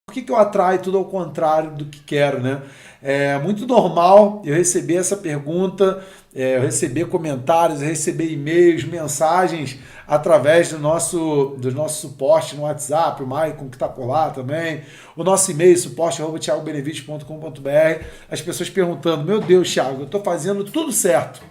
Por que eu atraio tudo ao contrário do que quero, né? É muito normal eu receber essa pergunta, eu receber comentários, eu receber e-mails, mensagens através do nosso suporte no WhatsApp, o Maicon que está por lá também, o nosso e-mail, suporte@thiagobenevides.com.br, as pessoas perguntando, meu Deus, Thiago, eu estou fazendo tudo certo,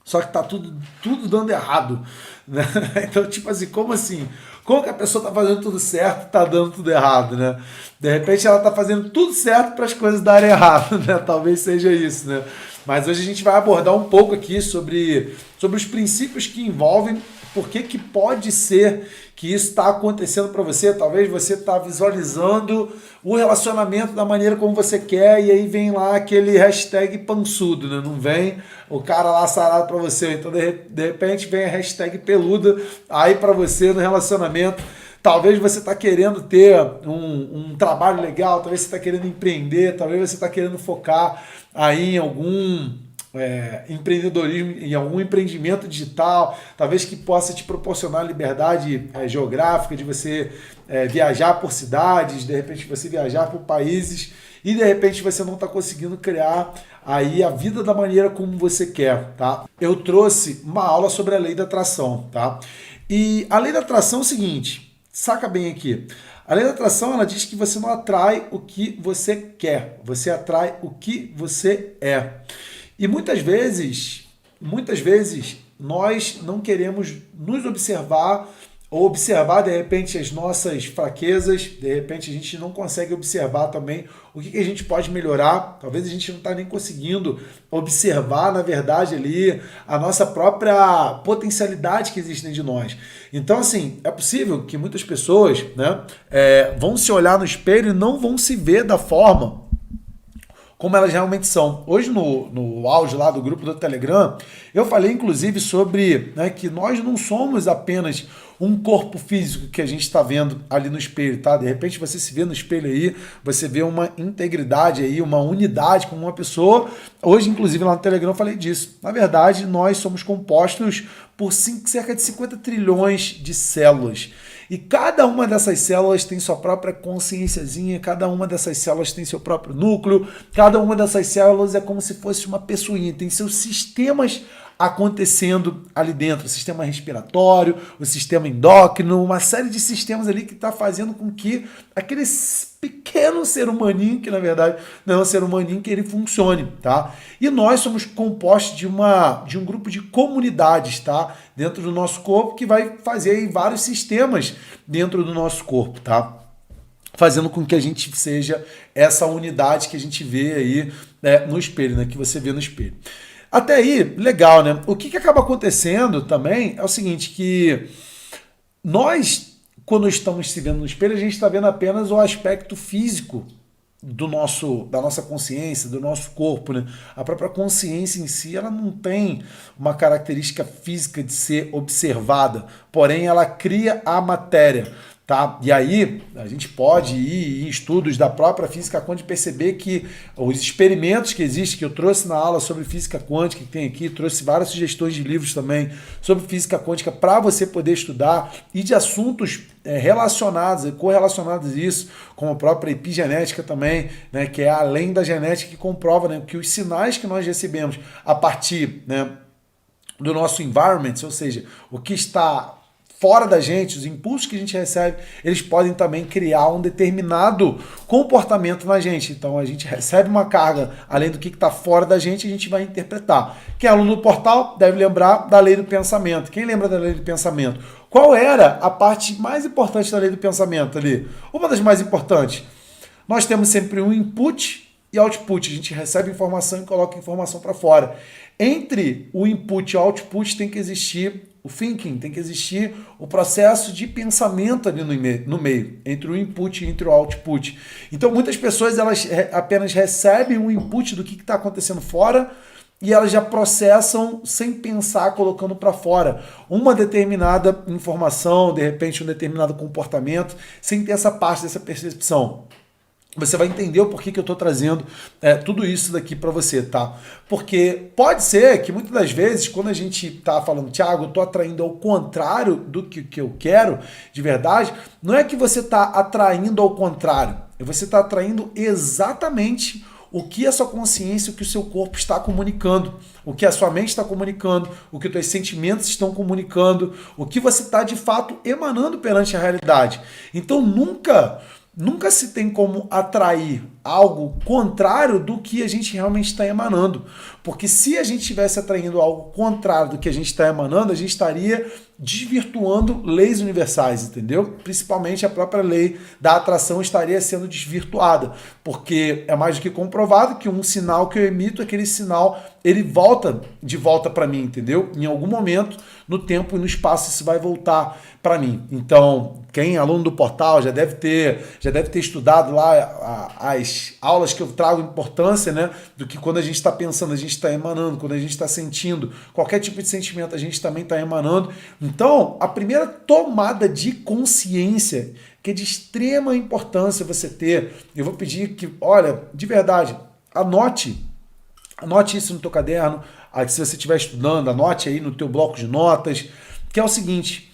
só que tá tudo dando errado, né? Então, tipo assim, como assim? Como que a pessoa tá fazendo tudo certo e tá dando tudo errado, né? De repente ela tá fazendo tudo certo para as coisas darem errado, né? Talvez seja isso, né? Mas hoje a gente vai abordar um pouco aqui sobre os princípios que envolvem por que que pode ser que isso está acontecendo para você. Talvez você está visualizando o relacionamento da maneira como você quer e aí vem lá aquele hashtag pançudo, né? Não vem o cara lá sarado para você. Então, de repente, vem a hashtag peluda aí para você no relacionamento. Talvez você está querendo ter um trabalho legal, talvez você está querendo empreender, talvez você está querendo focar aí em algum empreendedorismo, em algum empreendimento digital, talvez que possa te proporcionar liberdade geográfica de você viajar por cidades, de repente você viajar por países e de repente você não está conseguindo criar aí a vida da maneira como você quer, tá? Eu trouxe uma aula sobre a lei da atração, tá? E a lei da atração é o seguinte, saca bem aqui. A lei da atração, ela diz que você não atrai o que você quer, você atrai o que você é. E muitas vezes nós não queremos nos observar ou observar de repente as nossas fraquezas, de repente a gente não consegue observar também o que a gente pode melhorar, talvez a gente não está nem conseguindo observar, na verdade, ali a nossa própria potencialidade que existe dentro de nós. Então, assim, é possível que muitas pessoas, né, vão se olhar no espelho e não vão se ver da forma como elas realmente são. Hoje no áudio lá do grupo do Telegram, eu falei inclusive sobre, né, que nós não somos apenas um corpo físico que a gente está vendo ali no espelho, tá? De repente você se vê no espelho aí, você vê uma integridade aí, uma unidade com uma pessoa. Hoje, inclusive, lá no Telegram eu falei disso. Na verdade, nós somos compostos por cerca de 50 trilhões de células. E cada uma dessas células tem sua própria consciênciazinha, cada uma dessas células tem seu próprio núcleo, cada uma dessas células é como se fosse uma pessoinha, tem seus sistemas acontecendo ali dentro, o sistema respiratório, o sistema endócrino, uma série de sistemas ali que está fazendo com que aquele pequeno ser humaninho, que na verdade não é um ser humaninho, que ele funcione, tá? E nós somos compostos de um grupo de comunidades, tá? Dentro do nosso corpo, que vai fazer aí vários sistemas dentro do nosso corpo, tá? Fazendo com que a gente seja essa unidade que a gente vê aí, né, no espelho, né? Que você vê no espelho. Até aí, legal, né? O que acaba acontecendo também é o seguinte, que nós, quando estamos se vendo no espelho, a gente está vendo apenas o aspecto físico da nossa consciência, do nosso corpo, né? A própria consciência em si, ela não tem uma característica física de ser observada, porém ela cria a matéria. Tá? E aí a gente pode ir em estudos da própria física quântica e perceber que os experimentos que existem, que eu trouxe na aula sobre física quântica, que tem aqui, trouxe várias sugestões de livros também sobre física quântica para você poder estudar e de assuntos relacionados, correlacionados a isso, como a própria epigenética também, né, que é além da genética que comprova, né, que os sinais que nós recebemos a partir, né, do nosso environment, ou seja, o que está fora da gente, os impulsos que a gente recebe, eles podem também criar um determinado comportamento na gente. Então a gente recebe uma carga, além do que está fora da gente, a gente vai interpretar. Quem é aluno do portal deve lembrar da lei do pensamento. Quem lembra da lei do pensamento? Qual era a parte mais importante da lei do pensamento ali? Uma das mais importantes. Nós temos sempre um input e output. A gente recebe informação e coloca informação para fora. Entre o input e o output tem que existir o thinking, tem que existir o processo de pensamento ali no meio, entre o input e entre o output. Então muitas pessoas elas apenas recebem o input do que está acontecendo fora e elas já processam sem pensar, colocando para fora uma determinada informação, de repente um determinado comportamento, sem ter essa parte dessa percepção. Você vai entender o porquê que eu estou trazendo tudo isso daqui para você, tá? Porque pode ser que muitas das vezes, quando a gente está falando, Thiago, eu estou atraindo ao contrário do que eu quero, de verdade, não é que você está atraindo ao contrário, você está atraindo exatamente o que a sua consciência, o que o seu corpo está comunicando, o que a sua mente está comunicando, o que os seus sentimentos estão comunicando, o que você está de fato emanando perante a realidade. Então nunca se tem como atrair algo contrário do que a gente realmente está emanando. Porque se a gente estivesse atraindo algo contrário do que a gente está emanando, a gente estaria desvirtuando leis universais, entendeu? Principalmente a própria lei da atração estaria sendo desvirtuada, porque é mais do que comprovado que um sinal que eu emito, aquele sinal, ele volta de volta para mim, entendeu? Em algum momento, no tempo e no espaço, isso vai voltar para mim. Então, quem é aluno do portal já deve ter estudado lá as aulas que eu trago importância, né, do que quando a gente está pensando, a gente está emanando, quando a gente está sentindo qualquer tipo de sentimento, a gente também está emanando. Então, a primeira tomada de consciência, que é de extrema importância você ter, eu vou pedir que, olha, de verdade, anote isso no teu caderno, se você estiver estudando, anote aí no teu bloco de notas, que é o seguinte: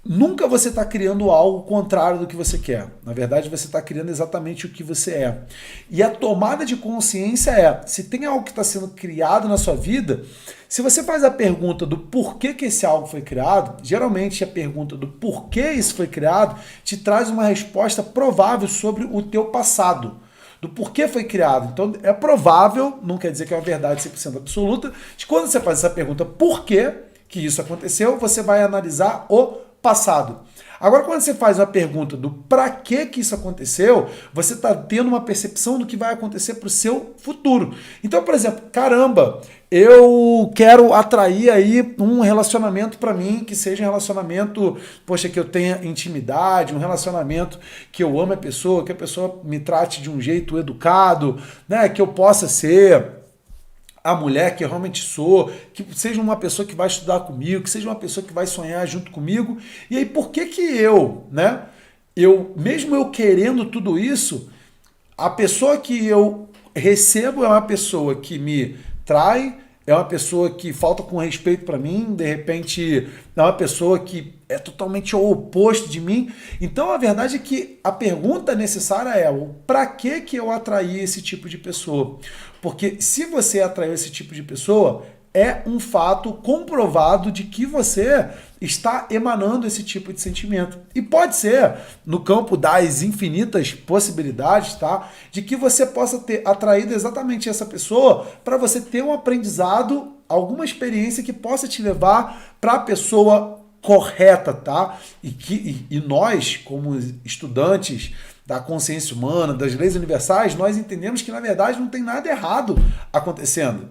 nunca você está criando algo contrário do que você quer. Na verdade, você está criando exatamente o que você é. E a tomada de consciência é, se tem algo que está sendo criado na sua vida, se você faz a pergunta do porquê que esse algo foi criado, geralmente a pergunta do porquê isso foi criado te traz uma resposta provável sobre o teu passado, do porquê foi criado. Então é provável, não quer dizer que é uma verdade 100% absoluta, de quando você faz essa pergunta por que isso aconteceu, você vai analisar o passado. Agora, quando você faz uma pergunta do para que isso aconteceu, você está tendo uma percepção do que vai acontecer para o seu futuro. Então, por exemplo, caramba, eu quero atrair aí um relacionamento para mim, que seja um relacionamento, poxa, que eu tenha intimidade, um relacionamento que eu ame a pessoa, que a pessoa me trate de um jeito educado, né, que eu possa ser a mulher que eu realmente sou, que seja uma pessoa que vai estudar comigo, que seja uma pessoa que vai sonhar junto comigo. E aí, por que mesmo eu querendo tudo isso, a pessoa que eu recebo é uma pessoa que me trai, é uma pessoa que falta com respeito para mim, de repente é uma pessoa que é totalmente o oposto de mim. Então a verdade é que a pergunta necessária é para que eu atraí esse tipo de pessoa? Porque se você atraiu esse tipo de pessoa, é um fato comprovado de que você está emanando esse tipo de sentimento. E pode ser, no campo das infinitas possibilidades, tá? De que você possa ter atraído exatamente essa pessoa para você ter um aprendizado, alguma experiência que possa te levar para a pessoa correta, tá? E nós, como estudantes da consciência humana, das leis universais, nós entendemos que, na verdade, não tem nada errado acontecendo.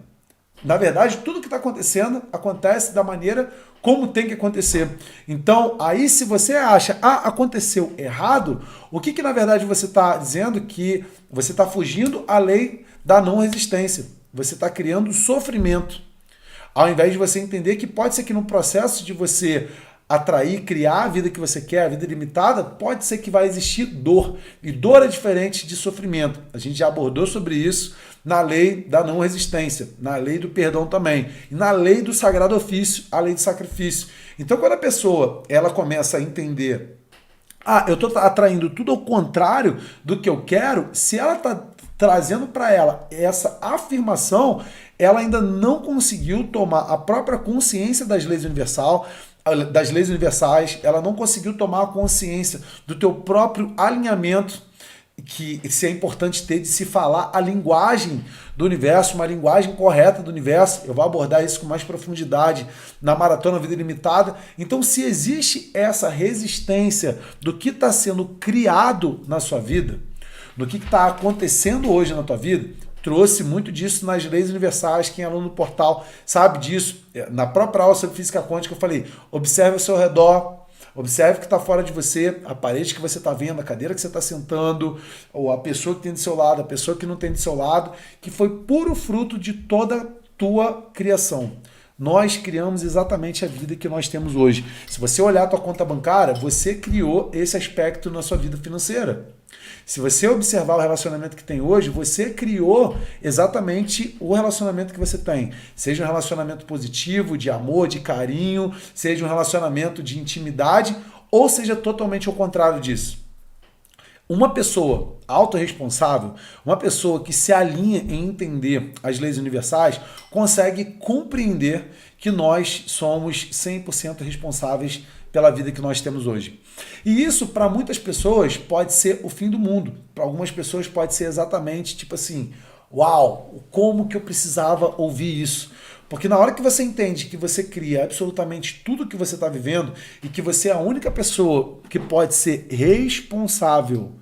Na verdade, tudo que está acontecendo acontece da maneira como tem que acontecer. Então, aí se você acha, aconteceu errado, o que na verdade você está dizendo? Que você está fugindo à lei da não resistência. Você está criando sofrimento. Ao invés de você entender que pode ser que no processo de você atrair, criar a vida que você quer, a vida limitada, pode ser que vai existir dor. E dor é diferente de sofrimento. A gente já abordou sobre isso na lei da não resistência, na lei do perdão também, e na lei do sagrado ofício, a lei do sacrifício. Então, quando a pessoa ela começa a entender, eu estou atraindo tudo ao contrário do que eu quero, se ela está trazendo para ela essa afirmação, ela ainda não conseguiu tomar a própria consciência das leis universais, ela não conseguiu tomar a consciência do teu próprio alinhamento, que isso é importante ter, de se falar a linguagem do universo, uma linguagem correta do universo. Eu vou abordar isso com mais profundidade na Maratona Vida Ilimitada. Então, se existe essa resistência do que está sendo criado na sua vida, do que está acontecendo hoje na tua vida, trouxe muito disso nas leis universais. Quem é aluno do portal sabe disso. Na própria aula sobre física quântica eu falei, observe ao seu redor, observe o que está fora de você, a parede que você está vendo, a cadeira que você está sentando, ou a pessoa que tem do seu lado, a pessoa que não tem do seu lado, que foi puro fruto de toda a tua criação. Nós criamos exatamente a vida que nós temos hoje. Se você olhar a tua conta bancária, você criou esse aspecto na sua vida financeira. Se você observar o relacionamento que tem hoje, você criou exatamente o relacionamento que você tem. Seja um relacionamento positivo, de amor, de carinho, seja um relacionamento de intimidade, ou seja totalmente ao contrário disso. Uma pessoa autorresponsável, uma pessoa que se alinha em entender as leis universais, consegue compreender que nós somos 100% responsáveis pela vida que nós temos hoje. E isso, para muitas pessoas, pode ser o fim do mundo. Para algumas pessoas pode ser exatamente tipo assim, uau, como que eu precisava ouvir isso? Porque na hora que você entende que você cria absolutamente tudo que você está vivendo e que você é a única pessoa que pode ser responsável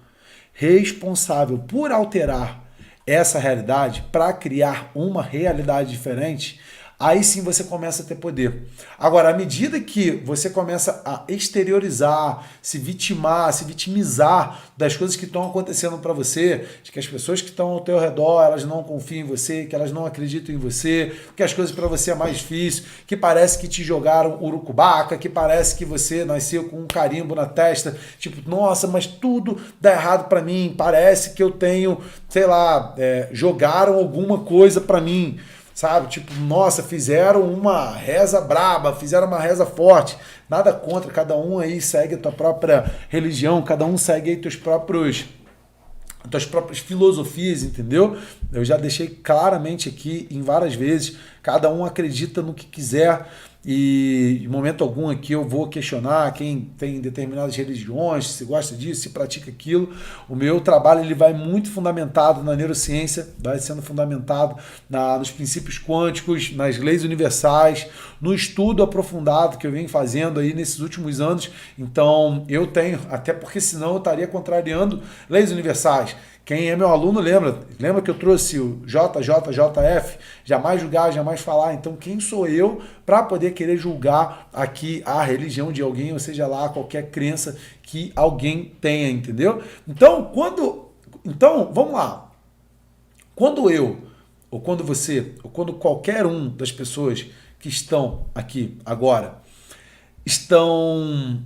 por alterar essa realidade para criar uma realidade diferente, aí sim você começa a ter poder. Agora, à medida que você começa a exteriorizar, se vitimizar das coisas que estão acontecendo para você, de que as pessoas que estão ao teu redor, elas não confiam em você, que elas não acreditam em você, que as coisas para você é mais difícil, que parece que te jogaram urucubaca, que parece que você nasceu com um carimbo na testa, tipo, nossa, mas tudo dá errado para mim, parece que eu tenho, sei lá, jogaram alguma coisa para mim. Sabe? Tipo, nossa, fizeram uma reza braba, fizeram uma reza forte. Nada contra, cada um aí segue a tua própria religião, cada um segue aí tuas próprias filosofias, entendeu? Eu já deixei claramente aqui em várias vezes, cada um acredita no que quiser e em momento algum aqui eu vou questionar quem tem determinadas religiões, se gosta disso, se pratica aquilo. O meu trabalho ele vai muito fundamentado na neurociência, vai sendo fundamentado nos princípios quânticos, nas leis universais, no estudo aprofundado que eu venho fazendo aí nesses últimos anos. Então eu tenho, até porque senão eu estaria contrariando leis universais. Quem é meu aluno lembra que eu trouxe o JJJF, jamais julgar, jamais falar. Então quem sou eu para poder querer julgar aqui a religião de alguém, ou seja lá, qualquer crença que alguém tenha, entendeu? Então, vamos lá. Quando eu, ou quando você, ou quando qualquer um das pessoas que estão aqui agora, estão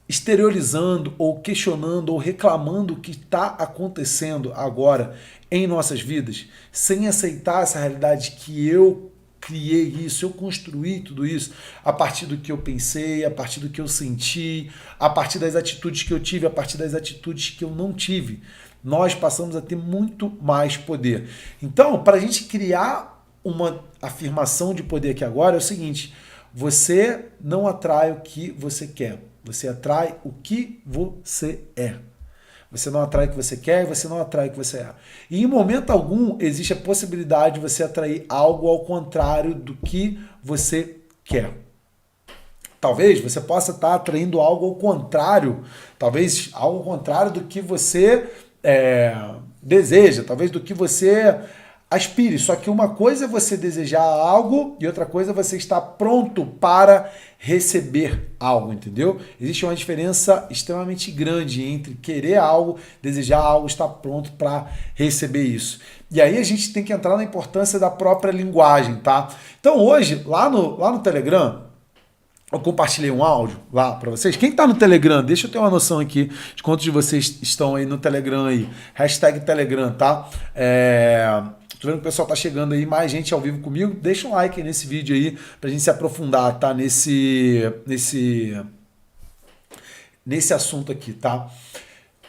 exteriorizando ou questionando ou reclamando o que está acontecendo agora em nossas vidas, sem aceitar essa realidade que eu criei isso, eu construí tudo isso a partir do que eu pensei, a partir do que eu senti, a partir das atitudes que eu tive, a partir das atitudes que eu não tive, nós passamos a ter muito mais poder. Então, para a gente criar uma afirmação de poder aqui agora, é o seguinte: você não atrai o que você quer. Você atrai o que você é. Você não atrai o que você quer e você não atrai o que você é. E em momento algum existe a possibilidade de você atrair algo ao contrário do que você quer. Talvez você possa estar atraindo algo ao contrário, talvez algo ao contrário do que você deseja, talvez do que você aspire. Só que uma coisa é você desejar algo e outra coisa é você estar pronto para receber algo, entendeu? Existe uma diferença extremamente grande entre querer algo, desejar algo, estar pronto para receber isso. E aí a gente tem que entrar na importância da própria linguagem, tá? Então hoje, lá no Telegram, eu compartilhei um áudio lá para vocês. Quem tá no Telegram, deixa eu ter uma noção aqui de quantos de vocês estão aí no Telegram aí. #Telegram, tá? Tô vendo que o pessoal tá chegando aí, mais gente ao vivo comigo. Deixa um like aí nesse vídeo aí pra gente se aprofundar, tá? Nesse assunto aqui, tá?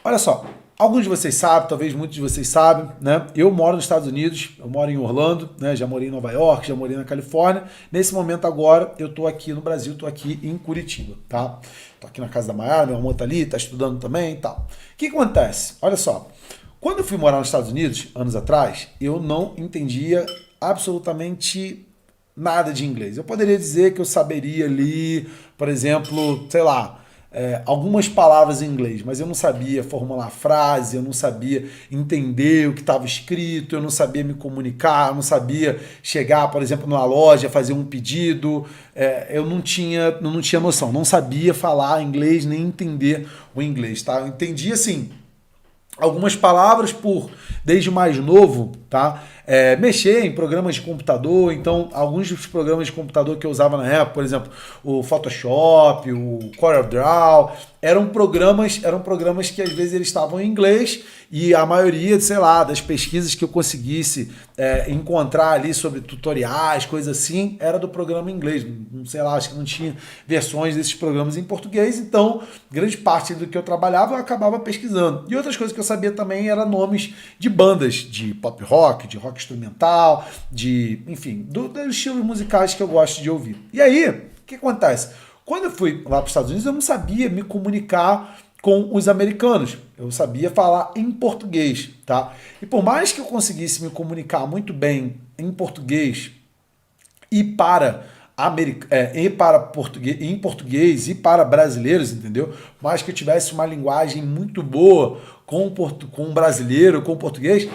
Olha só, alguns de vocês sabem, talvez muitos de vocês sabem, né? Eu moro nos Estados Unidos, eu moro em Orlando, né? Já morei em Nova York, já morei na Califórnia. Nesse momento agora, eu tô aqui no Brasil, tô aqui em Curitiba, tá? Tô aqui na casa da Mayara, meu amor tá ali, tá estudando também e tal. O que acontece? Olha só. Quando eu fui morar nos Estados Unidos, anos atrás, eu não entendia absolutamente nada de inglês. Eu poderia dizer que eu saberia ali, por exemplo, sei lá, algumas palavras em inglês, mas eu não sabia formular frase, eu não sabia entender o que estava escrito, eu não sabia me comunicar, eu não sabia chegar, por exemplo, numa loja, fazer um pedido, eu não tinha noção, não sabia falar inglês nem entender o inglês, tá? Eu entendi assim algumas palavras desde mais novo, tá? Mexer em programas de computador, então alguns dos programas de computador que eu usava na época, por exemplo, o Photoshop, o CorelDRAW, eram programas que às vezes eles estavam em inglês e a maioria, sei lá, das pesquisas que eu conseguisse encontrar ali sobre tutoriais, coisas assim, era do programa em inglês. Não sei lá, acho que não tinha versões desses programas em português, então grande parte do que eu trabalhava eu acabava pesquisando. E outras coisas que eu sabia também eram nomes de bandas de pop rock, de rock instrumental, enfim, dos estilos musicais que eu gosto de ouvir. E aí, o que acontece? Quando eu fui lá para os Estados Unidos, eu não sabia me comunicar com os americanos. Eu sabia falar em português, tá? E por mais que eu conseguisse me comunicar muito bem em português e em português e para brasileiros, entendeu? Mas que eu tivesse uma linguagem muito boa com um brasileiro, com o português,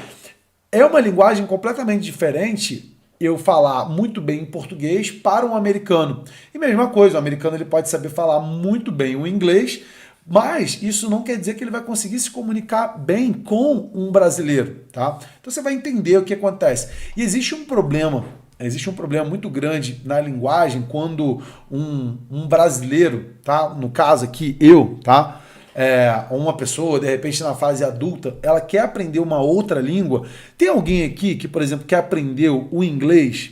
é uma linguagem completamente diferente eu falar muito bem em português para um americano. E mesma coisa, o americano ele pode saber falar muito bem o inglês, mas isso não quer dizer que ele vai conseguir se comunicar bem com um brasileiro, tá? Então você vai entender o que acontece. E existe um problema muito grande na linguagem quando um brasileiro, tá? No caso aqui, eu, tá? Uma pessoa, de repente, na fase adulta, ela quer aprender uma outra língua. Tem alguém aqui que, por exemplo, quer aprender o inglês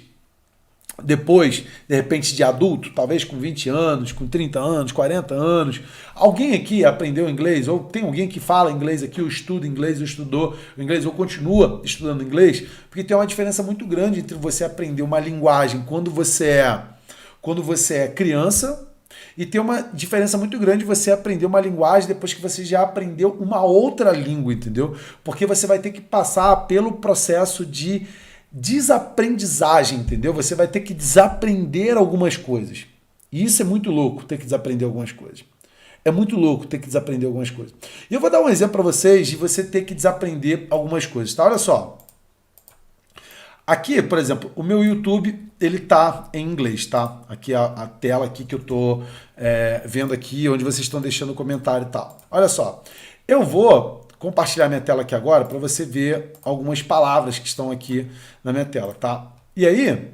depois, de repente, de adulto, talvez com 20 anos, com 30 anos, 40 anos? Alguém aqui aprendeu inglês? Ou tem alguém que fala inglês aqui, ou estuda inglês, ou estudou inglês, ou continua estudando inglês? Porque tem uma diferença muito grande entre você aprender uma linguagem quando você é criança, e tem uma diferença muito grande você aprender uma linguagem depois que você já aprendeu uma outra língua, entendeu? Porque você vai ter que passar pelo processo de desaprendizagem, entendeu? Você vai ter que desaprender algumas coisas. E isso é muito louco, ter que desaprender algumas coisas. É muito louco ter que desaprender algumas coisas. E eu vou dar um exemplo para vocês de você ter que desaprender algumas coisas, tá? Olha só. Aqui, por exemplo, o meu YouTube, ele tá em inglês, tá? Aqui a tela aqui que eu tô vendo aqui, onde vocês estão deixando comentário e tal. Olha só, eu vou compartilhar minha tela aqui agora para você ver algumas palavras que estão aqui na minha tela, tá? E aí,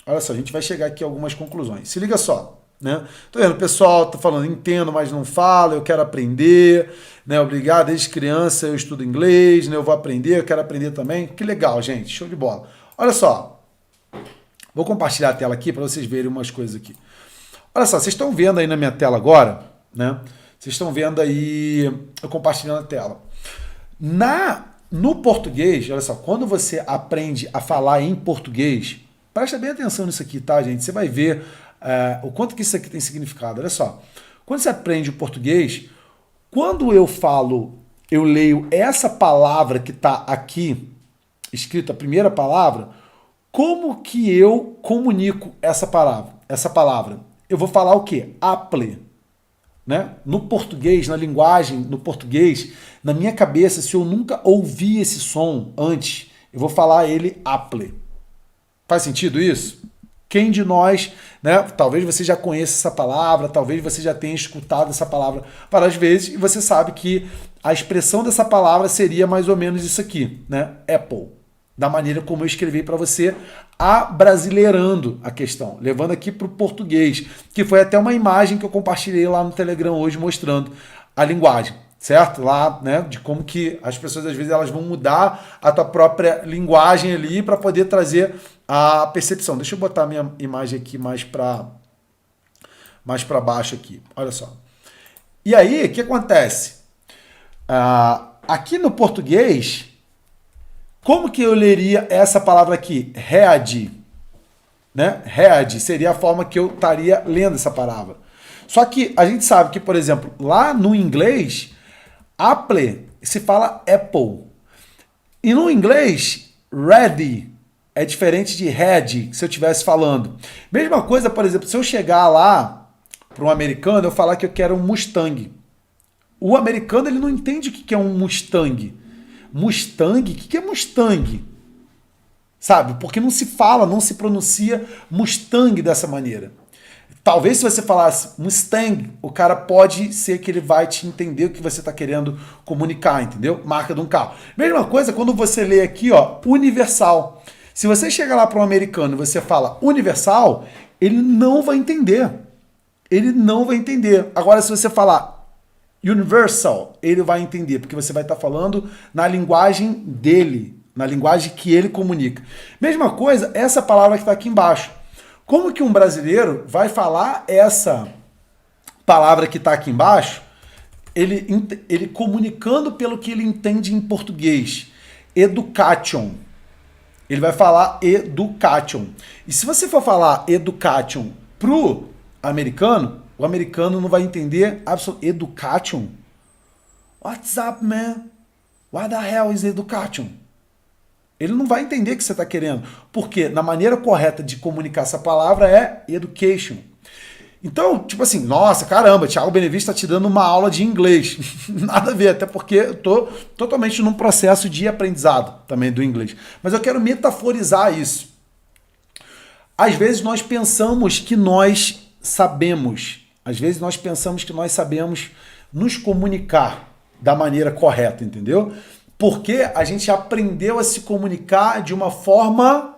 olha só, a gente vai chegar aqui a algumas conclusões. Se liga só, né? Tô vendo, o pessoal tá falando, entendo, mas não falo, eu quero aprender, né? Obrigado, desde criança eu estudo inglês, né? Eu vou aprender, eu quero aprender também. Que legal, gente, show de bola. Olha só, vou compartilhar a tela aqui para vocês verem umas coisas aqui. Olha só, vocês estão vendo aí na minha tela agora, né? Vocês estão vendo aí eu compartilhando a tela. No português, olha só, quando você aprende a falar em português, presta bem atenção nisso aqui, tá, gente? Você vai ver o quanto que isso aqui tem significado. Olha só, quando você aprende o português, quando eu leio essa palavra que está aqui, escrita a primeira palavra, como que eu comunico essa palavra? Eu vou falar o quê? Apple. Né? No português, na linguagem, no português, na minha cabeça, se eu nunca ouvi esse som antes, eu vou falar ele Apple. Faz sentido isso? Quem de nós, né? Talvez você já conheça essa palavra, talvez você já tenha escutado essa palavra várias vezes e você sabe que a expressão dessa palavra seria mais ou menos isso aqui, né? Apple. Da maneira como eu escrevi para você, abrasileirando a questão, levando aqui para o português, que foi até uma imagem que eu compartilhei lá no Telegram hoje mostrando a linguagem, certo? Lá, né, de como que as pessoas às vezes elas vão mudar a tua própria linguagem ali para poder trazer a percepção. Deixa eu botar a minha imagem aqui mais para baixo aqui, olha só. E aí, o que acontece? Aqui no português, como que eu leria essa palavra aqui? Read. Né? Read seria a forma que eu estaria lendo essa palavra. Só que a gente sabe que, por exemplo, lá no inglês, Apple se fala Apple. E no inglês, ready é diferente de head, se eu estivesse falando. Mesma coisa, por exemplo, se eu chegar lá para um americano, eu falar que eu quero um Mustang. O americano ele não entende o que é um Mustang. Mustang? O que é Mustang? Sabe? Porque não se fala, não se pronuncia Mustang dessa maneira. Talvez se você falasse Mustang, o cara pode ser que ele vai te entender o que você está querendo comunicar, entendeu? Marca de um carro. Mesma coisa quando você lê aqui, ó, Universal. Se você chega lá para um americano e você fala Universal, ele não vai entender. Ele não vai entender. Agora, se você falar universal, ele vai entender, porque você vai estar falando na linguagem dele, na linguagem que ele comunica. Mesma coisa, essa palavra que está aqui embaixo. Como que um brasileiro vai falar essa palavra que está aqui embaixo, ele comunicando pelo que ele entende em português? Education. Ele vai falar education. E se você for falar education pro americano, o americano não vai entender absolutamente. Education? What's up, man? What the hell is education? Ele não vai entender o que você está querendo. Porque na maneira correta de comunicar essa palavra é education. Então, tipo assim, nossa, caramba, Thiago Benevides está te dando uma aula de inglês. Nada a ver, até porque eu estou totalmente num processo de aprendizado também do inglês. Mas eu quero metaforizar isso. Às vezes nós pensamos que nós sabemos. Às vezes nós pensamos que nós sabemos nos comunicar da maneira correta, entendeu? Porque a gente aprendeu a se comunicar de uma forma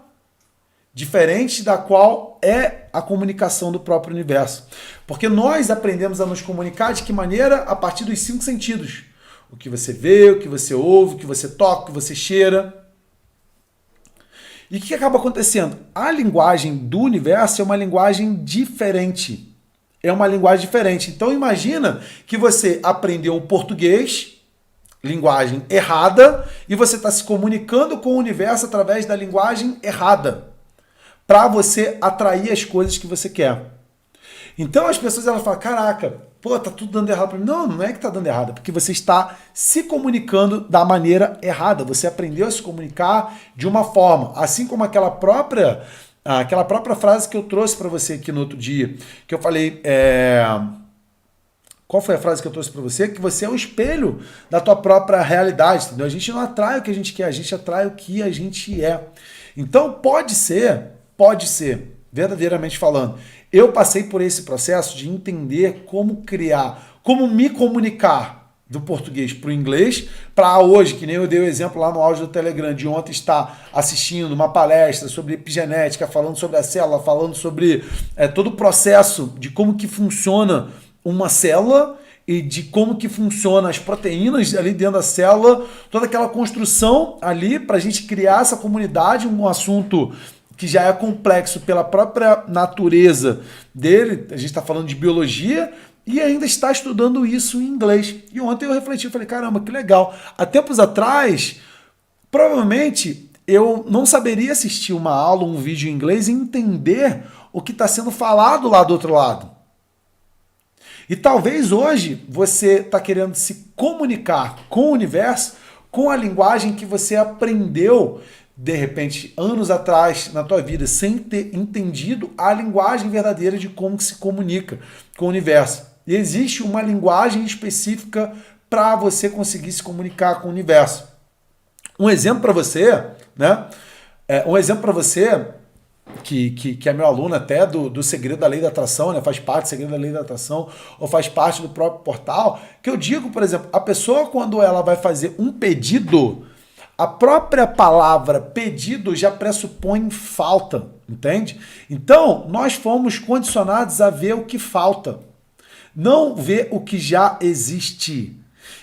diferente da qual é a comunicação do próprio universo. Porque nós aprendemos a nos comunicar de que maneira? A partir dos 5 sentidos. O que você vê, o que você ouve, o que você toca, o que você cheira. E o que acaba acontecendo? A linguagem do universo é uma linguagem diferente. É uma linguagem diferente. Então imagina que você aprendeu o português, linguagem errada, e você está se comunicando com o universo através da linguagem errada, para você atrair as coisas que você quer. Então as pessoas elas falam, caraca, pô, tá tudo dando errado para mim. Não, não é que tá dando errado, é porque você está se comunicando da maneira errada. Você aprendeu a se comunicar de uma forma, assim como aquela própria frase que eu trouxe para você aqui no outro dia, que eu falei, qual foi a frase que eu trouxe para você? Que você é o espelho da tua própria realidade, entendeu? A gente não atrai o que a gente quer, a gente atrai o que a gente é. Então pode ser, verdadeiramente falando, eu passei por esse processo de entender como criar, como me comunicar do português para o inglês, para hoje, que nem eu dei o exemplo lá no áudio do Telegram, de ontem estar assistindo uma palestra sobre epigenética, falando sobre a célula, falando sobre todo o processo de como que funciona uma célula e de como que funciona as proteínas ali dentro da célula, toda aquela construção ali para a gente criar essa comunidade, um assunto que já é complexo pela própria natureza dele, a gente está falando de biologia, e ainda está estudando isso em inglês. E ontem eu refleti, eu falei, caramba, que legal. Há tempos atrás, provavelmente, eu não saberia assistir uma aula, um vídeo em inglês e entender o que está sendo falado lá do outro lado. E talvez hoje você está querendo se comunicar com o universo, com a linguagem que você aprendeu, de repente, anos atrás na tua vida, sem ter entendido a linguagem verdadeira de como que se comunica com o universo. E existe uma linguagem específica para você conseguir se comunicar com o universo. Um exemplo para você, né? Que é meu aluno até do Segredo da Lei da Atração, né? Faz parte do Segredo da Lei da Atração, ou faz parte do próprio portal, que eu digo, por exemplo, a pessoa quando ela vai fazer um pedido, a própria palavra pedido já pressupõe falta, entende? Então, nós fomos condicionados a ver o que falta, não ver o que já existe.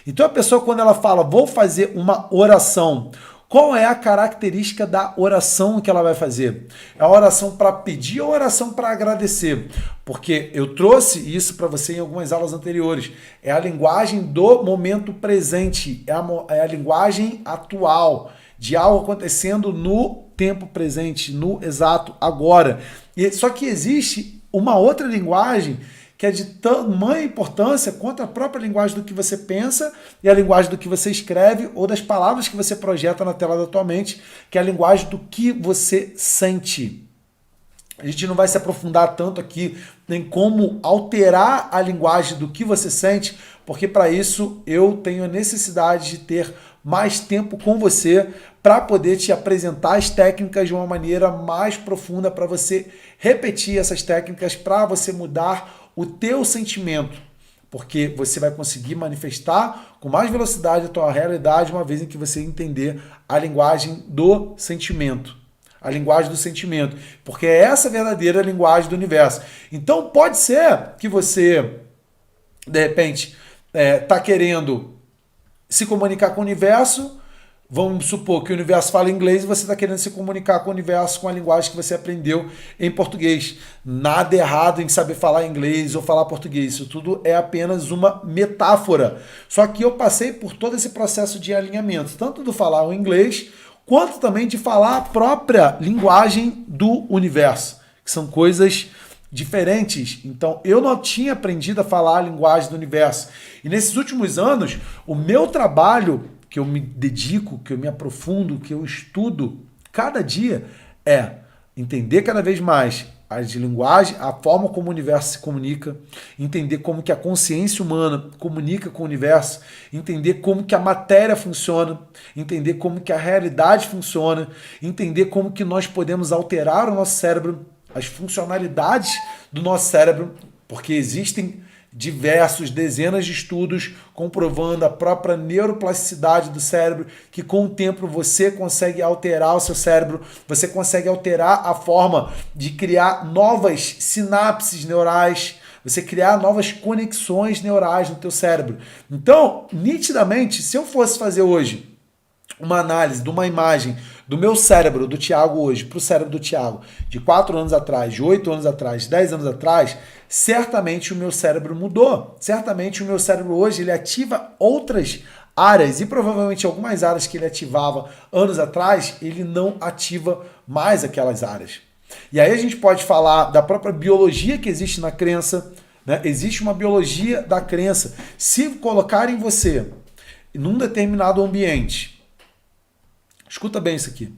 Então, a pessoa quando ela fala, vou fazer uma oração, qual é a característica da oração que ela vai fazer? É a oração para pedir ou a oração para agradecer? Porque eu trouxe isso para você em algumas aulas anteriores. É a linguagem do momento presente, é a linguagem atual, de algo acontecendo no tempo presente, no exato agora. Só que existe uma outra linguagem que é de tamanha importância quanto a própria linguagem do que você pensa e a linguagem do que você escreve ou das palavras que você projeta na tela da tua mente, que é a linguagem do que você sente. A gente não vai se aprofundar tanto aqui em como alterar a linguagem do que você sente, porque para isso eu tenho a necessidade de ter mais tempo com você para poder te apresentar as técnicas de uma maneira mais profunda, para você repetir essas técnicas, para você mudar o teu sentimento, porque você vai conseguir manifestar com mais velocidade a tua realidade uma vez em que você entender a linguagem do sentimento. A linguagem do sentimento, porque é essa a verdadeira linguagem do universo. Então pode ser que você, de repente, está querendo se comunicar com o universo. Vamos supor que o universo fala inglês e você está querendo se comunicar com o universo com a linguagem que você aprendeu em português. Nada errado em saber falar inglês ou falar português. Isso tudo é apenas uma metáfora. Só que eu passei por todo esse processo de alinhamento, tanto do falar o inglês, quanto também de falar a própria linguagem do universo, que são coisas diferentes. Então, eu não tinha aprendido a falar a linguagem do universo. E nesses últimos anos, o meu trabalho que eu me dedico, que eu me aprofundo, que eu estudo cada dia é entender cada vez mais as linguagens, a forma como o universo se comunica, entender como que a consciência humana comunica com o universo, entender como que a matéria funciona, entender como que a realidade funciona, entender como que nós podemos alterar o nosso cérebro, as funcionalidades do nosso cérebro, porque existem dezenas de estudos comprovando a própria neuroplasticidade do cérebro, que com o tempo você consegue alterar o seu cérebro, você consegue alterar a forma de criar novas sinapses neurais, você criar novas conexões neurais no teu cérebro. Então, nitidamente, se eu fosse fazer hoje uma análise de uma imagem do meu cérebro, do Thiago hoje, para o cérebro do Thiago de 4 anos atrás, de 8 anos atrás, de 10 anos atrás, certamente o meu cérebro mudou. Certamente o meu cérebro hoje ele ativa outras áreas e provavelmente algumas áreas que ele ativava anos atrás, ele não ativa mais aquelas áreas. E aí a gente pode falar da própria biologia que existe na crença, né? Existe uma biologia da crença. Se colocarem você num determinado ambiente, escuta bem isso aqui.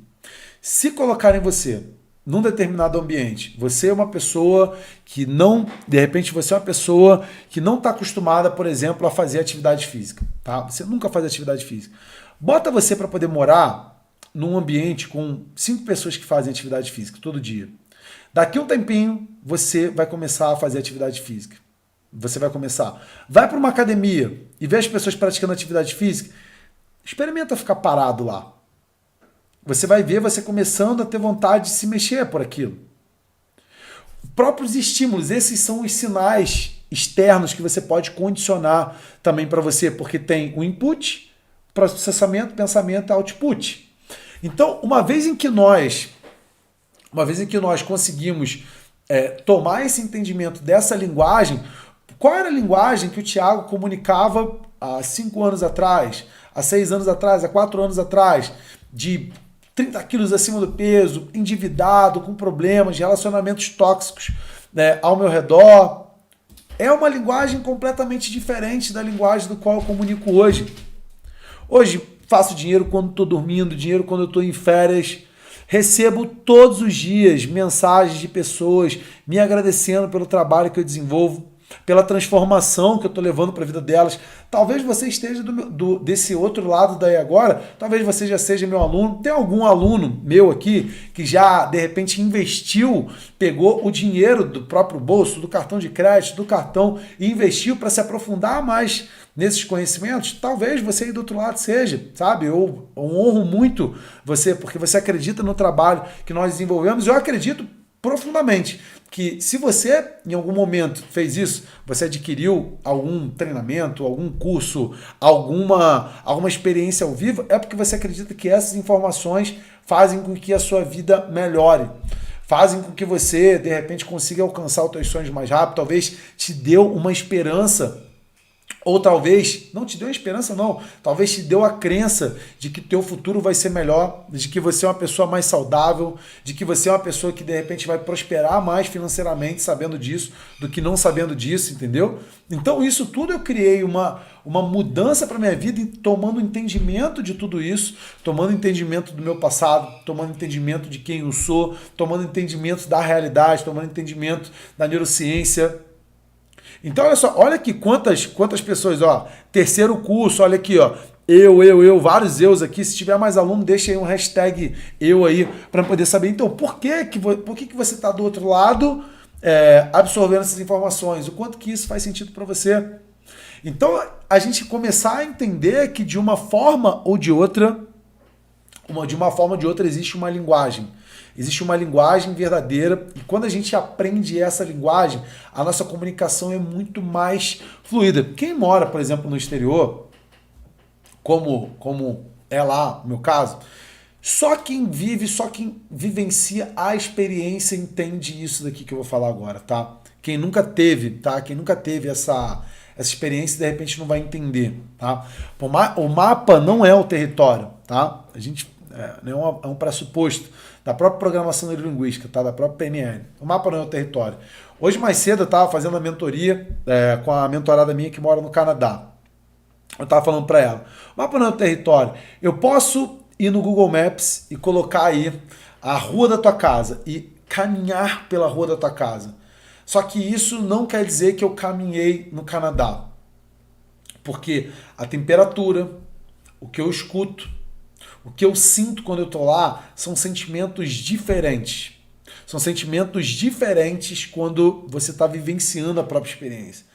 Se colocarem você num determinado ambiente, você é uma pessoa que não, de repente você é uma pessoa que não está acostumada, por exemplo, a fazer atividade física, tá? Você nunca faz atividade física. Bota você para poder morar num ambiente com 5 pessoas que fazem atividade física todo dia. Daqui a um tempinho, você vai começar a fazer atividade física. Você vai começar. Vai para uma academia e vê as pessoas praticando atividade física. Experimenta ficar parado lá. Você vai ver você começando a ter vontade de se mexer por aquilo. Próprios estímulos, esses são os sinais externos que você pode condicionar também para você, porque tem o input, processamento, pensamento e output. Então, uma vez em que nós conseguimos tomar esse entendimento dessa linguagem, qual era a linguagem que o Thiago comunicava há 5 anos atrás, há 6 anos atrás, há 4 anos atrás, de 30 quilos acima do peso, endividado, com problemas, relacionamentos tóxicos, né, ao meu redor. É uma linguagem completamente diferente da linguagem do qual eu comunico hoje. Hoje faço dinheiro quando estou dormindo, dinheiro quando eu estou em férias. Recebo todos os dias mensagens de pessoas me agradecendo pelo trabalho que eu desenvolvo, pela transformação que eu estou levando para a vida delas. Talvez você esteja desse outro lado daí agora, talvez você já seja meu aluno. Tem algum aluno meu aqui que já, de repente, investiu, pegou o dinheiro do próprio bolso, do cartão de crédito, do cartão e investiu para se aprofundar mais nesses conhecimentos? Talvez você aí do outro lado seja, sabe? Eu honro muito você, porque você acredita no trabalho que nós desenvolvemos. Eu acredito profundamente que se você em algum momento fez isso, você adquiriu algum treinamento, algum curso, alguma experiência ao vivo, é porque você acredita que essas informações fazem com que a sua vida melhore, fazem com que você de repente consiga alcançar os seus sonhos mais rápido, talvez te deu uma esperança. Ou talvez, não te deu a esperança não, talvez te deu a crença de que teu futuro vai ser melhor, de que você é uma pessoa mais saudável, de que você é uma pessoa que de repente vai prosperar mais financeiramente sabendo disso, do que não sabendo disso, entendeu? Então isso tudo eu criei uma mudança para minha vida, tomando entendimento de tudo isso, tomando entendimento do meu passado, tomando entendimento de quem eu sou, tomando entendimento da realidade, tomando entendimento da neurociência. Então, olha só, olha aqui quantas pessoas, ó, terceiro curso, olha aqui, ó, vários eus aqui. Se tiver mais aluno, deixa aí um hashtag eu aí, para poder saber. Então, por que você está do outro lado absorvendo essas informações? O quanto que isso faz sentido para você? Então, a gente começar a entender que de uma forma ou de outra, de uma forma ou de outra existe uma linguagem. Existe uma linguagem verdadeira e quando a gente aprende essa linguagem, a nossa comunicação é muito mais fluida. Quem mora, por exemplo, no exterior, como é lá no meu caso, só quem vive, só quem vivencia a experiência entende isso daqui que eu vou falar agora, tá? Quem nunca teve, tá? Quem nunca teve essa experiência, de repente não vai entender, tá? O mapa não é o território, tá? A gente é um pressuposto da própria programação neurolinguística, tá? Da própria PNL. O mapa não é o território. Hoje mais cedo eu estava fazendo a mentoria com a mentorada minha que mora no Canadá. Eu estava falando para ela, o mapa não é o território. Eu posso ir no Google Maps e colocar aí a rua da tua casa e caminhar pela rua da tua casa. Só que isso não quer dizer que eu caminhei no Canadá. Porque a temperatura, o que eu escuto, o que eu sinto quando eu estou lá são sentimentos diferentes. São sentimentos diferentes quando você está vivenciando a própria experiência.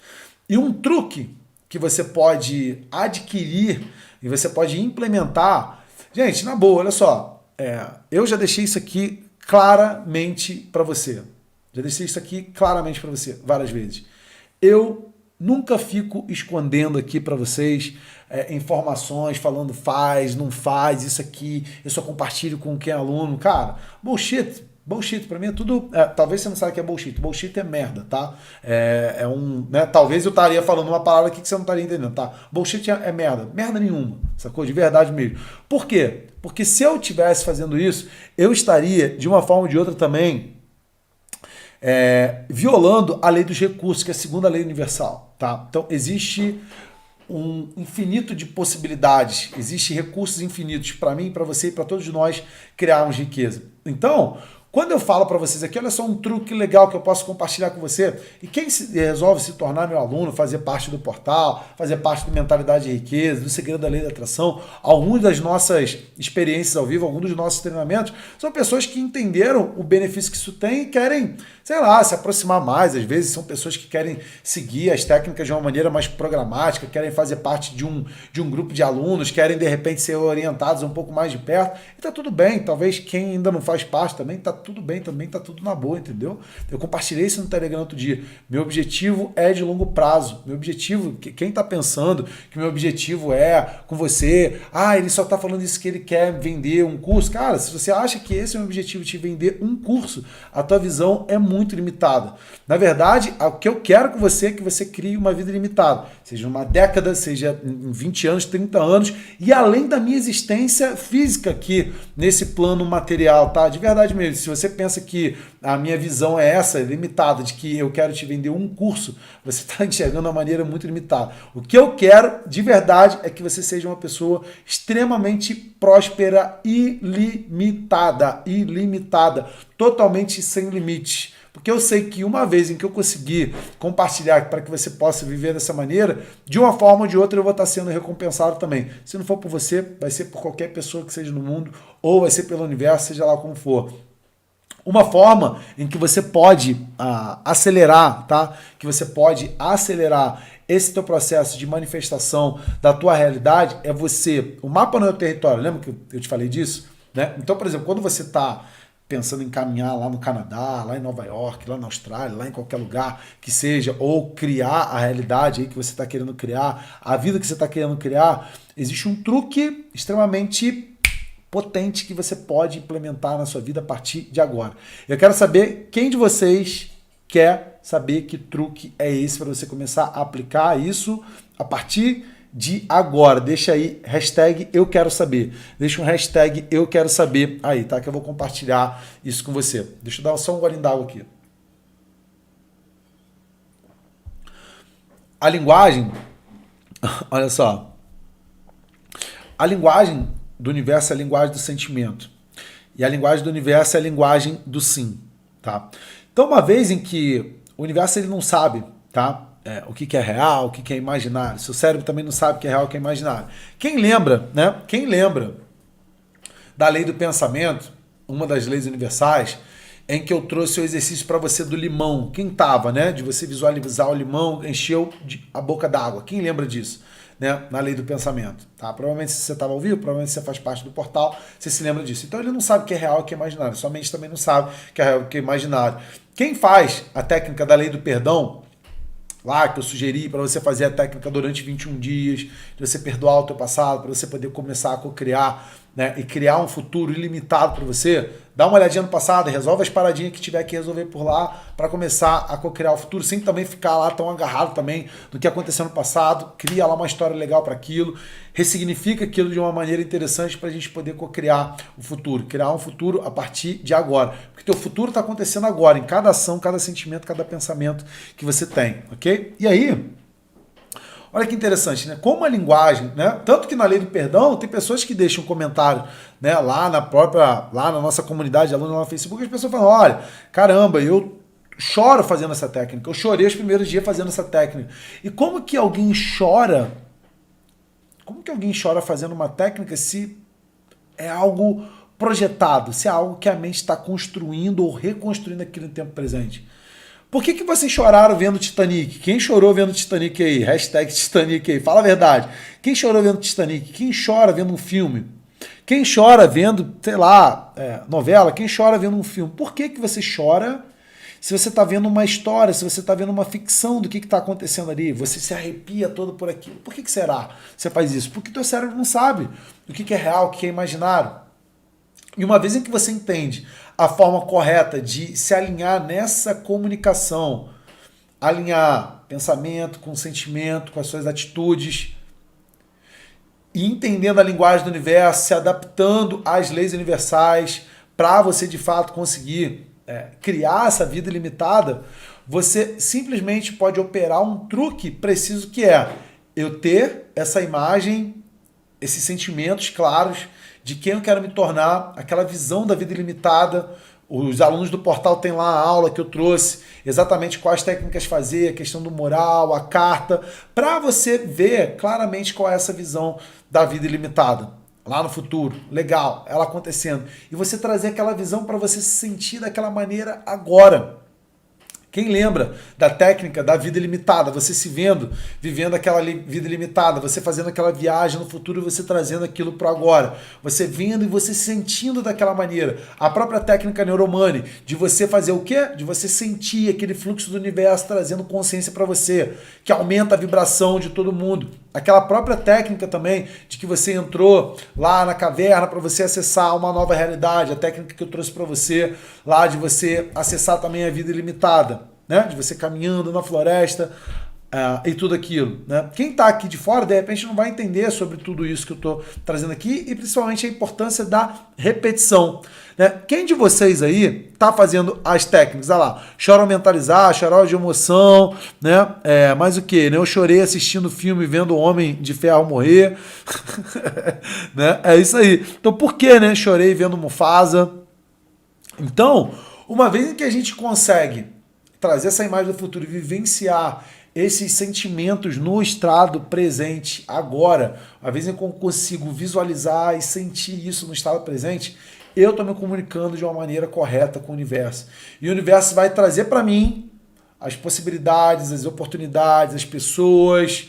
E um truque que você pode adquirir e você pode implementar... Gente, na boa, olha só. Eu já deixei isso aqui claramente para você. Já deixei isso aqui claramente para você várias vezes. Eu nunca fico escondendo aqui para vocês informações, falando faz, não faz, isso aqui, eu só compartilho com quem é aluno. Cara, bullshit. Bullshit, pra mim é tudo... talvez você não saiba o que é bullshit. Bullshit é merda, tá? Talvez eu estaria falando uma palavra aqui que você não estaria entendendo, tá? Bullshit é merda. Merda nenhuma, sacou? De verdade mesmo. Por quê? Porque se eu estivesse fazendo isso, eu estaria, de uma forma ou de outra também, violando a lei dos recursos, que é a segunda lei universal, tá? Então, existe um infinito de possibilidades, existem recursos infinitos para mim, para você e para todos nós criarmos riqueza. Então, quando eu falo para vocês aqui, olha só um truque legal que eu posso compartilhar com você. E quem resolve se tornar meu aluno, fazer parte do portal, fazer parte do Mentalidade de Riqueza, do Segredo da Lei da Atração, algumas das nossas experiências ao vivo, alguns dos nossos treinamentos, são pessoas que entenderam o benefício que isso tem e querem, sei lá, se aproximar mais. Às vezes são pessoas que querem seguir as técnicas de uma maneira mais programática, querem fazer parte de um grupo de alunos, querem de repente ser orientados um pouco mais de perto. E tá tudo bem, talvez quem ainda não faz parte também tá tudo bem também, tá tudo na boa, entendeu? Eu compartilhei isso no Telegram outro dia. Meu objetivo é de longo prazo. Meu objetivo, quem tá pensando que meu objetivo é com você, ele só tá falando isso que ele quer vender um curso. Cara, se você acha que esse é o objetivo de vender um curso, a tua visão é muito limitada. Na verdade, o que eu quero com você é que você crie uma vida limitada. Seja uma década, seja em 20 anos, 30 anos, e além da minha existência física aqui, nesse plano material, tá? De verdade mesmo. Se você pensa que a minha visão é essa, limitada, de que eu quero te vender um curso, você está enxergando de uma maneira muito limitada. O que eu quero, de verdade, é que você seja uma pessoa extremamente próspera, ilimitada, totalmente sem limites. Porque eu sei que uma vez em que eu conseguir compartilhar para que você possa viver dessa maneira, de uma forma ou de outra eu vou estar sendo recompensado também. Se não for por você, vai ser por qualquer pessoa que seja no mundo, ou vai ser pelo universo, seja lá como for. Uma forma em que você pode acelerar, tá? Que você pode acelerar esse teu processo de manifestação da tua realidade é você... O mapa não é o território, lembra que eu te falei disso? Né? Então, por exemplo, quando você está pensando em caminhar lá no Canadá, lá em Nova York, lá na Austrália, lá em qualquer lugar que seja, ou criar a realidade aí que você está querendo criar, a vida que você está querendo criar, existe um truque extremamente potente que você pode implementar na sua vida a partir de agora. Eu quero saber quem de vocês quer saber que truque é esse para você começar a aplicar isso a partir de agora. Deixa aí, hashtag eu quero saber. Deixa um hashtag eu quero saber aí, tá? Que eu vou compartilhar isso com você. Deixa eu dar só um golinho d'água aqui. A linguagem, olha só, a linguagem do universo é a linguagem do sentimento. E a linguagem do universo é a linguagem do sim, tá? Então, uma vez em que o universo ele não sabe, tá? O que é real, o que é imaginário. Seu cérebro também não sabe o que é real, o que é imaginário. Quem lembra, né? Quem lembra da lei do pensamento, uma das leis universais, em que eu trouxe o exercício para você do limão. Quem tava, né? De você visualizar o limão, encheu a boca d'água. Quem lembra disso? Né? Na lei do pensamento. Tá? Provavelmente se você estava ao vivo, provavelmente você faz parte do portal, você se lembra disso. Então ele não sabe o que é real e o que é imaginário. Sua mente também não sabe o que é real e o que é imaginário. Quem faz a técnica da lei do perdão, lá que eu sugeri para você fazer a técnica durante 21 dias, de você perdoar o teu passado, para você poder começar a co-criar, né, e criar um futuro ilimitado para você, dá uma olhadinha no passado, resolve as paradinhas que tiver que resolver por lá para começar a co-criar o futuro, sem também ficar lá tão agarrado também do que aconteceu no passado, cria lá uma história legal para aquilo, ressignifica aquilo de uma maneira interessante para a gente poder co-criar o futuro, criar um futuro a partir de agora, porque teu futuro está acontecendo agora, em cada ação, cada sentimento, cada pensamento que você tem, ok? E aí, olha que interessante, né? Como a linguagem, né? Tanto que na lei do perdão, tem pessoas que deixam um comentário, né? Lá na nossa comunidade de alunos lá no Facebook, as pessoas falam, olha, caramba, eu choro fazendo essa técnica, eu chorei os primeiros dias fazendo essa técnica. E como que alguém chora? Como que alguém chora fazendo uma técnica se é algo projetado, se é algo que a mente está construindo ou reconstruindo aqui no tempo presente? Por que vocês choraram vendo Titanic? Quem chorou vendo Titanic aí? Hashtag Titanic aí. Fala a verdade. Quem chorou vendo Titanic? Quem chora vendo um filme? Quem chora vendo, sei lá, novela? Quem chora vendo um filme? Por que você chora se você está vendo uma história, se você está vendo uma ficção do que está acontecendo ali? Você se arrepia todo por aquilo. Por que será que você faz isso? Porque teu cérebro não sabe o que é real, o que é imaginário. E uma vez em que você entende a forma correta de se alinhar nessa comunicação, alinhar pensamento com sentimento, com as suas atitudes, e entendendo a linguagem do universo, se adaptando às leis universais, para você de fato conseguir criar essa vida ilimitada, você simplesmente pode operar um truque preciso que é eu ter essa imagem, esses sentimentos claros, de quem eu quero me tornar, aquela visão da vida ilimitada. Os alunos do portal têm lá a aula que eu trouxe, exatamente quais técnicas fazer, a questão do moral, a carta, para você ver claramente qual é essa visão da vida ilimitada. Lá no futuro, legal, ela acontecendo. E você trazer aquela visão para você se sentir daquela maneira agora. Quem lembra da técnica da vida ilimitada? Você se vendo, vivendo aquela vida ilimitada, você fazendo aquela viagem no futuro e você trazendo aquilo para agora. Você vendo e você sentindo daquela maneira. A própria técnica Neuromoney, de você fazer o quê? De você sentir aquele fluxo do universo trazendo consciência para você, que aumenta a vibração de todo mundo. Aquela própria técnica também de que você entrou lá na caverna para você acessar uma nova realidade, a técnica que eu trouxe para você lá de você acessar também a vida ilimitada, né? De você caminhando na floresta e tudo aquilo, né? Quem está aqui de fora, de repente, não vai entender sobre tudo isso que eu estou trazendo aqui e principalmente a importância da repetição, né? Quem de vocês aí está fazendo as técnicas? Olha lá, chorar ao mentalizar, chorar de emoção, né? Mais o que? Né? Eu chorei assistindo o filme, vendo o Homem de Ferro morrer, né? É isso aí. Então, por que, né? Chorei vendo Mufasa. Então, uma vez em que a gente consegue trazer essa imagem do futuro e vivenciar esses sentimentos no estado presente agora, uma vez em que eu consigo visualizar e sentir isso no estado presente, eu estou me comunicando de uma maneira correta com o universo. E o universo vai trazer para mim as possibilidades, as oportunidades, as pessoas,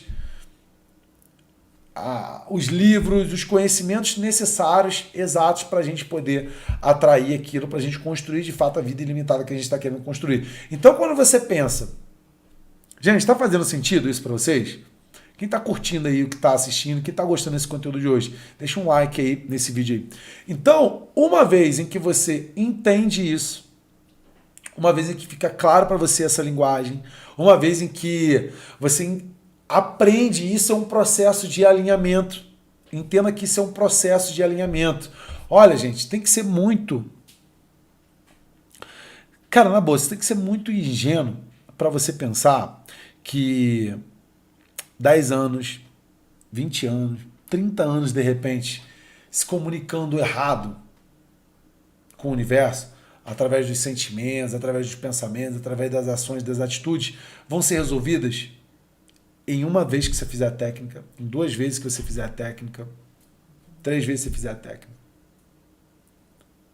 os livros, os conhecimentos necessários, exatos, para a gente poder atrair aquilo, para a gente construir de fato a vida ilimitada que a gente está querendo construir. Então, quando você pensa, gente, está fazendo sentido isso para vocês? Quem está curtindo aí o que está assistindo, quem está gostando desse conteúdo de hoje, deixa um like aí nesse vídeo aí. Então, uma vez em que você entende isso, uma vez em que fica claro para você essa linguagem, uma vez em que você aprende, isso é um processo de alinhamento. Entenda que isso é um processo de alinhamento. Olha, gente, tem que ser muito... Cara, na boa, você tem que ser muito ingênuo para você pensar que 10 anos, 20 anos, 30 anos, de repente, se comunicando errado com o universo, através dos sentimentos, através dos pensamentos, através das ações, das atitudes, vão ser resolvidas em uma vez que você fizer a técnica, em 2 vezes que você fizer a técnica, 3 vezes que você fizer a técnica.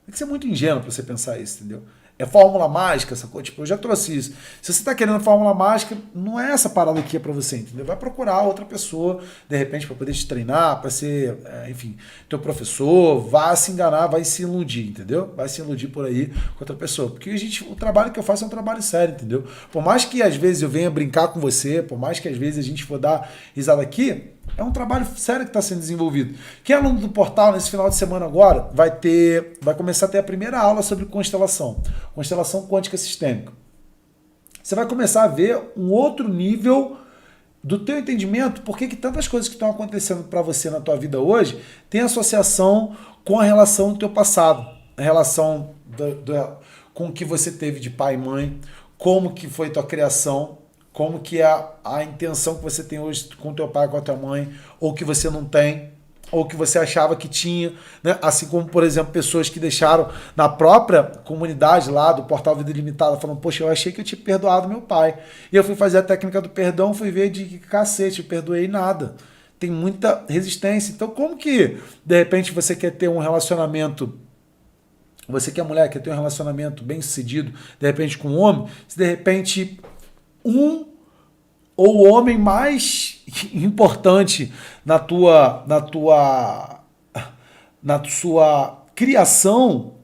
Tem que ser muito ingênuo para você pensar isso, entendeu? É fórmula mágica, sacou? Tipo, eu já trouxe isso. Se você tá querendo fórmula mágica, não é essa parada aqui pra você, entendeu? Vai procurar outra pessoa, de repente, pra poder te treinar, pra ser, enfim, teu professor, vai se enganar, vai se iludir, entendeu? Vai se iludir por aí com outra pessoa. Porque o trabalho que eu faço é um trabalho sério, entendeu? Por mais que às vezes eu venha brincar com você, por mais que às vezes a gente for dar risada aqui, é um trabalho sério que está sendo desenvolvido. Quem é aluno do portal, nesse final de semana agora, vai começar a ter a primeira aula sobre constelação quântica sistêmica. Você vai começar a ver um outro nível do teu entendimento, porque que tantas coisas que estão acontecendo para você na tua vida hoje tem associação com a relação do teu passado, a relação com o que você teve de pai e mãe, como que foi tua criação, como que é a intenção que você tem hoje com teu pai, com a tua mãe, ou que você não tem, ou que você achava que tinha, né? Assim como, por exemplo, pessoas que deixaram na própria comunidade lá do Portal Vida Ilimitada, falando, poxa, eu achei que eu tinha perdoado meu pai. E eu fui fazer a técnica do perdão, fui ver de cacete, eu perdoei nada. Tem muita resistência. Então, como que, de repente, você quer ter um relacionamento, você que é mulher, quer ter um relacionamento bem sucedido, de repente, com um homem, se de repente ou o homem mais importante na sua criação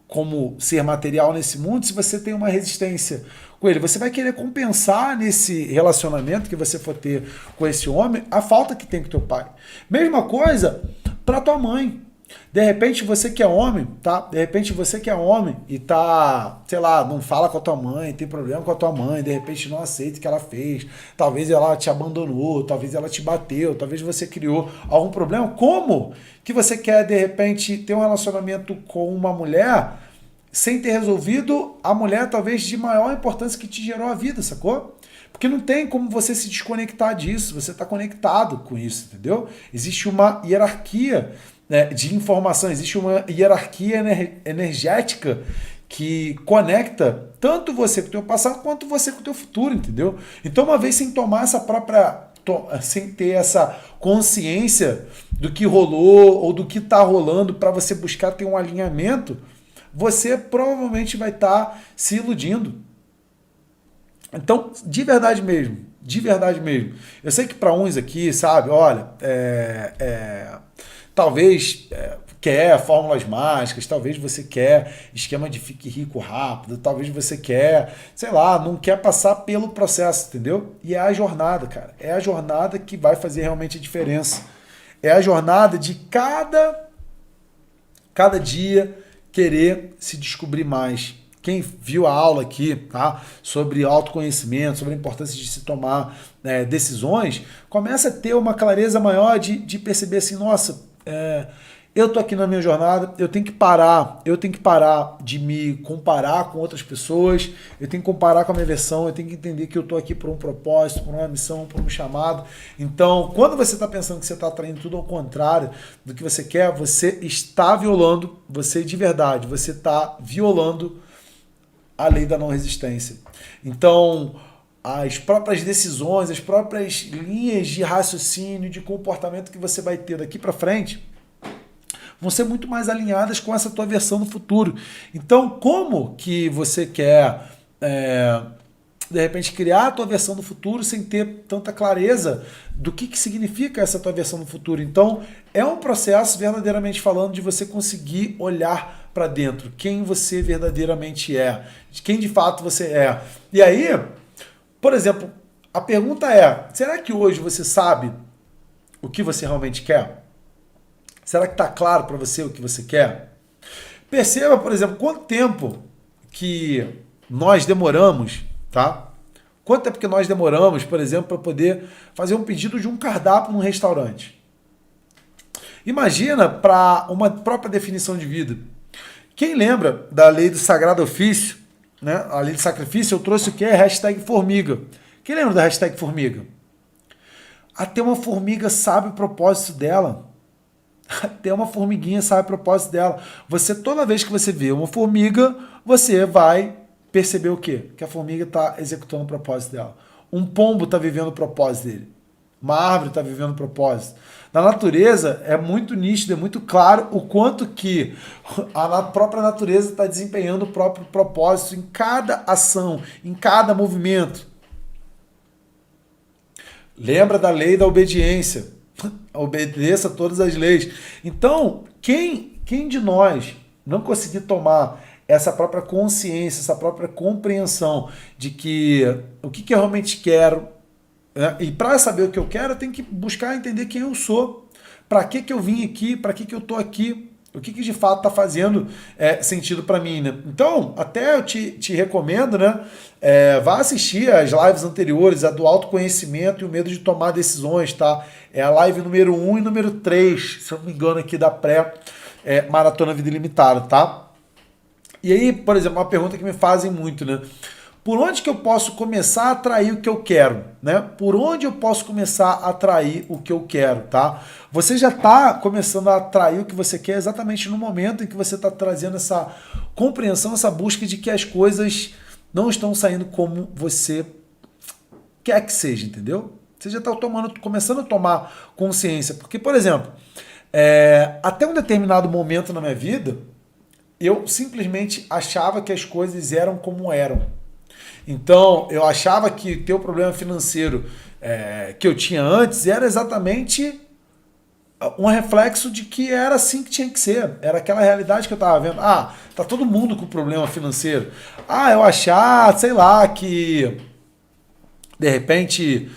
como ser material nesse mundo, se você tem uma resistência com ele, você vai querer compensar nesse relacionamento que você for ter com esse homem a falta que tem com teu pai. Mesma coisa para tua mãe. De repente você que é homem, tá? De repente você que é homem e tá, sei lá, não fala com a tua mãe, tem problema com a tua mãe, de repente não aceita o que ela fez, talvez ela te abandonou, talvez ela te bateu, talvez você criou algum problema. Como que você quer, de repente, ter um relacionamento com uma mulher sem ter resolvido a mulher, talvez, de maior importância que te gerou a vida, sacou? Porque não tem como você se desconectar disso, você está conectado com isso, entendeu? Existe uma hierarquia, né, de informação, existe uma hierarquia energética que conecta tanto você com o teu passado quanto você com o teu futuro, entendeu? Então, uma vez sem tomar sem ter essa consciência do que rolou ou do que está rolando para você buscar ter um alinhamento, você provavelmente vai estar se iludindo. Então, de verdade mesmo, eu sei que para uns aqui, sabe, olha, talvez quer fórmulas mágicas, talvez você quer esquema de fique rico rápido, talvez você quer, sei lá, não quer passar pelo processo, entendeu? E é a jornada, cara, é a jornada que vai fazer realmente a diferença. É a jornada de cada dia querer se descobrir mais. Quem viu a aula aqui, tá, sobre autoconhecimento, sobre a importância de se tomar decisões, começa a ter uma clareza maior de perceber assim, nossa, eu tô aqui na minha jornada, eu tenho que parar de me comparar com outras pessoas, eu tenho que comparar com a minha versão, eu tenho que entender que eu tô aqui por um propósito, por uma missão, por um chamado. Então, quando você está pensando que você está atraindo tudo ao contrário do que você quer, você está violando, você de verdade, você está violando a lei da não resistência. Então, as próprias decisões, as próprias linhas de raciocínio, de comportamento que você vai ter daqui para frente, vão ser muito mais alinhadas com essa tua versão no futuro. Então, como que você quer, de repente, criar a tua versão no futuro sem ter tanta clareza do que significa essa tua versão no futuro? Então, é um processo, verdadeiramente falando, de você conseguir olhar para dentro, quem você verdadeiramente é, de quem de fato você é. E aí, por exemplo, a pergunta é, será que hoje você sabe o que você realmente quer? Será que está claro para você o que você quer? Perceba, por exemplo, quanto tempo que nós demoramos, tá? Quanto tempo que nós demoramos, por exemplo, para poder fazer um pedido de um cardápio num restaurante? Imagina para uma própria definição de vida. Quem lembra da lei do sagrado ofício, né? A lei do sacrifício, eu trouxe o que? Hashtag formiga. Quem lembra da hashtag formiga? Até uma formiga sabe o propósito dela. Até uma formiguinha sabe o propósito dela. Você, toda vez que você vê uma formiga, você vai perceber o quê? Que a formiga está executando o propósito dela. Um pombo está vivendo o propósito dele. Uma árvore está vivendo um propósito. Na natureza é muito nítido, é muito claro o quanto que a própria natureza está desempenhando o próprio propósito em cada ação, em cada movimento. Lembra da lei da obediência. Obedeça a todas as leis. Então, quem de nós não conseguir tomar essa própria consciência, essa própria compreensão de que o que eu realmente quero, né? E para saber o que eu quero, eu tenho que buscar entender quem eu sou, para que eu vim aqui, para que eu estou aqui, o que de fato está fazendo sentido para mim, né? Então, até eu te recomendo, né? Vá assistir as lives anteriores, a do autoconhecimento e o medo de tomar decisões, tá? É a live número 1 e número 3, se eu não me engano, aqui da Maratona Vida Ilimitada, tá? E aí, por exemplo, uma pergunta que me fazem muito, né? Por onde que eu posso começar a atrair o que eu quero, né? Por onde eu posso começar a atrair o que eu quero, tá? Você já está começando a atrair o que você quer exatamente no momento em que você está trazendo essa compreensão, essa busca de que as coisas não estão saindo como você quer que seja, entendeu? Você já está começando a tomar consciência. Porque, por exemplo, até um determinado momento na minha vida, eu simplesmente achava que as coisas eram como eram. Então, eu achava que ter o problema financeiro que eu tinha antes era exatamente um reflexo de que era assim que tinha que ser. Era aquela realidade que eu estava vendo. Ah, tá todo mundo com problema financeiro. Ah, eu achar, sei lá, que de repente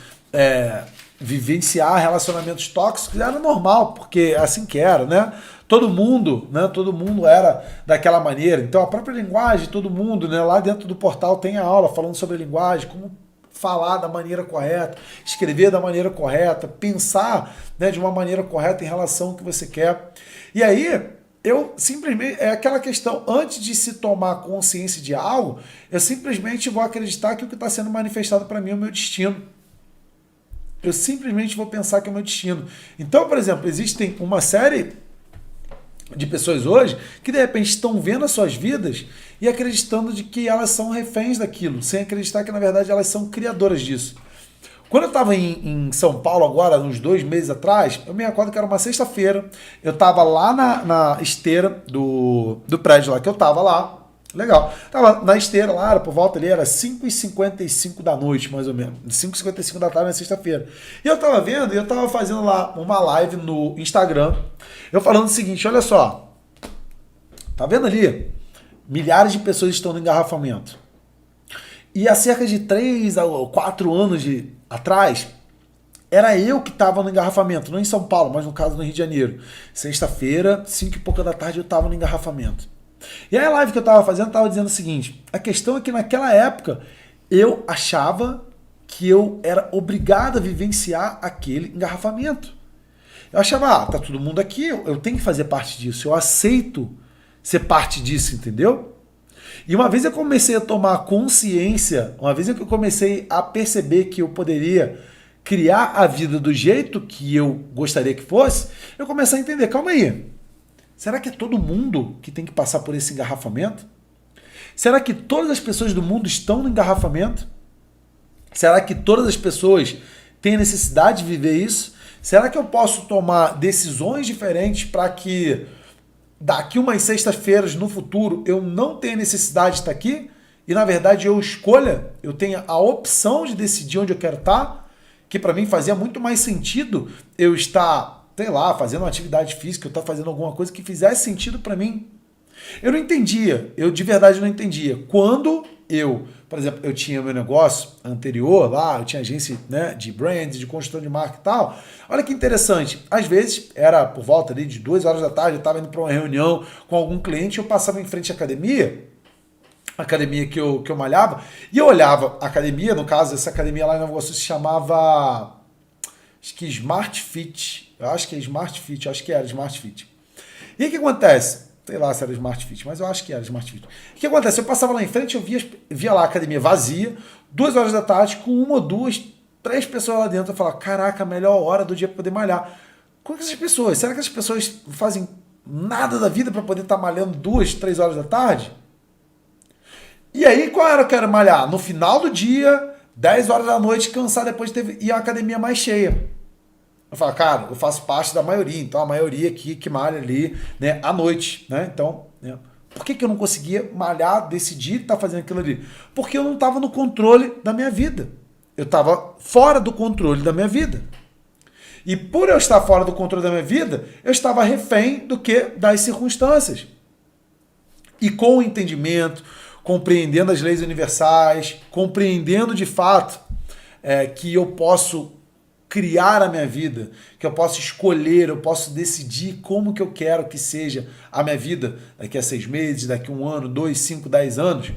vivenciar relacionamentos tóxicos era normal, porque é assim que era, né? Todo mundo era daquela maneira. Então a própria linguagem, todo mundo, né? Lá dentro do portal tem a aula falando sobre a linguagem, como falar da maneira correta, escrever da maneira correta, pensar, né, de uma maneira correta em relação ao que você quer. E aí, eu simplesmente, é aquela questão, antes de se tomar consciência de algo, eu simplesmente vou acreditar que o que está sendo manifestado para mim é o meu destino. Eu simplesmente vou pensar que é o meu destino. Então, por exemplo, existem uma série de pessoas hoje que de repente estão vendo as suas vidas e acreditando de que elas são reféns daquilo, sem acreditar que na verdade elas são criadoras disso. Quando eu estava em São Paulo agora, uns 2 meses atrás, eu me recordo que era uma sexta-feira, eu estava lá na esteira do prédio lá, que eu estava lá, legal, estava na esteira lá, era por volta ali, era 5h55 da noite, mais ou menos, 5h55 da tarde na sexta-feira. E eu estava vendo, e eu estava fazendo lá uma live no Instagram, eu falando o seguinte, olha só, tá vendo ali? Milhares de pessoas estão no engarrafamento. E há cerca de 3 a 4 anos atrás, era eu que estava no engarrafamento, não em São Paulo, mas no caso no Rio de Janeiro. Sexta-feira, 5 e pouca da tarde, eu estava no engarrafamento. E aí a live que eu estava fazendo estava dizendo o seguinte, a questão é que naquela época eu achava que eu era obrigado a vivenciar aquele engarrafamento. Eu achava, tá todo mundo aqui, eu tenho que fazer parte disso, eu aceito ser parte disso, entendeu? E uma vez eu comecei a tomar consciência, uma vez eu comecei a perceber que eu poderia criar a vida do jeito que eu gostaria que fosse, eu comecei a entender, calma aí, será que é todo mundo que tem que passar por esse engarrafamento? Será que todas as pessoas do mundo estão no engarrafamento? Será que todas as pessoas têm a necessidade de viver isso? Será que eu posso tomar decisões diferentes para que daqui umas sextas-feiras no futuro eu não tenha necessidade de estar aqui e na verdade eu escolha, eu tenha a opção de decidir onde eu quero estar, que para mim fazia muito mais sentido eu estar, sei lá, fazendo uma atividade física, eu estar fazendo alguma coisa que fizesse sentido para mim. Eu não entendia, eu de verdade não entendia. Quando eu, por exemplo, eu tinha meu negócio anterior lá, eu tinha agência, né, de brand, de construção de marca e tal. Olha que interessante, às vezes era por volta ali de 2 horas da tarde, eu estava indo para uma reunião com algum cliente, eu passava em frente à academia que eu malhava, e eu olhava a academia, no caso, essa academia lá em Nova Iguaçu se chamava, acho que Smart Fit, acho que era Smart Fit. E o que acontece? Sei lá se era Smart Fit, mas eu acho que era Smart Fit. O que acontece? Eu passava lá em frente, eu via lá a academia vazia, 2 horas da tarde, com 1, 2, 3 pessoas lá dentro. Eu falava, caraca, a melhor hora do dia para poder malhar. Como é que essas pessoas? Será que as pessoas não fazem nada da vida para poder estar malhando 2, 3 horas da tarde? E aí, qual era que eu quero malhar? No final do dia, 10 horas da noite, cansar depois de ter a academia mais cheia. Eu falo, cara, eu faço parte da maioria, então a maioria aqui que malha ali, né, à noite, né? Então, né, por que eu não conseguia malhar, decidir estar fazendo aquilo ali? Porque eu não estava no controle da minha vida. Eu estava fora do controle da minha vida. E por eu estar fora do controle da minha vida, eu estava refém do que? Das circunstâncias. E com o entendimento, compreendendo as leis universais, compreendendo de fato que eu posso criar a minha vida, que eu posso escolher, eu posso decidir como que eu quero que seja a minha vida daqui a 6 meses, daqui a 1 ano, 2, 5, 10 anos,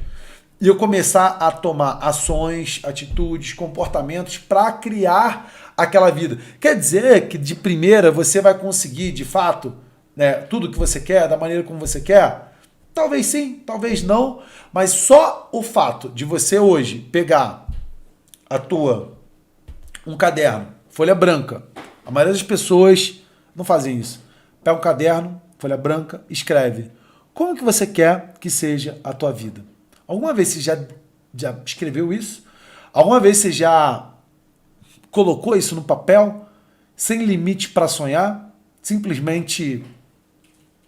e eu começar a tomar ações, atitudes, comportamentos para criar aquela vida. Quer dizer que de primeira você vai conseguir, de fato, né, tudo que você quer, da maneira como você quer? Talvez sim, talvez não, mas só o fato de você hoje pegar um caderno, folha branca. A maioria das pessoas não fazem isso. Pega um caderno, folha branca, escreve. Como que você quer que seja a tua vida? Alguma vez você já escreveu isso? Alguma vez você já colocou isso no papel? Sem limite para sonhar? Simplesmente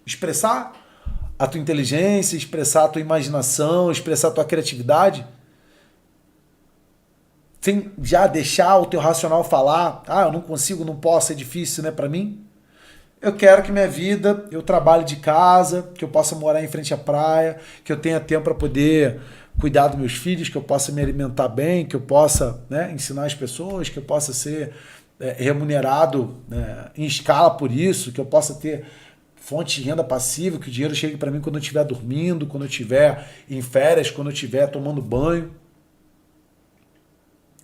expressar a tua inteligência, expressar a tua imaginação, expressar a tua criatividade? Sem já deixar o teu racional falar, eu não consigo, não posso, é difícil, né, para mim? Eu quero que minha vida, eu trabalhe de casa, que eu possa morar em frente à praia, que eu tenha tempo para poder cuidar dos meus filhos, que eu possa me alimentar bem, que eu possa, né, ensinar as pessoas, que eu possa ser remunerado, né, em escala por isso, que eu possa ter fonte de renda passiva, que o dinheiro chegue para mim quando eu estiver dormindo, quando eu estiver em férias, quando eu estiver tomando banho.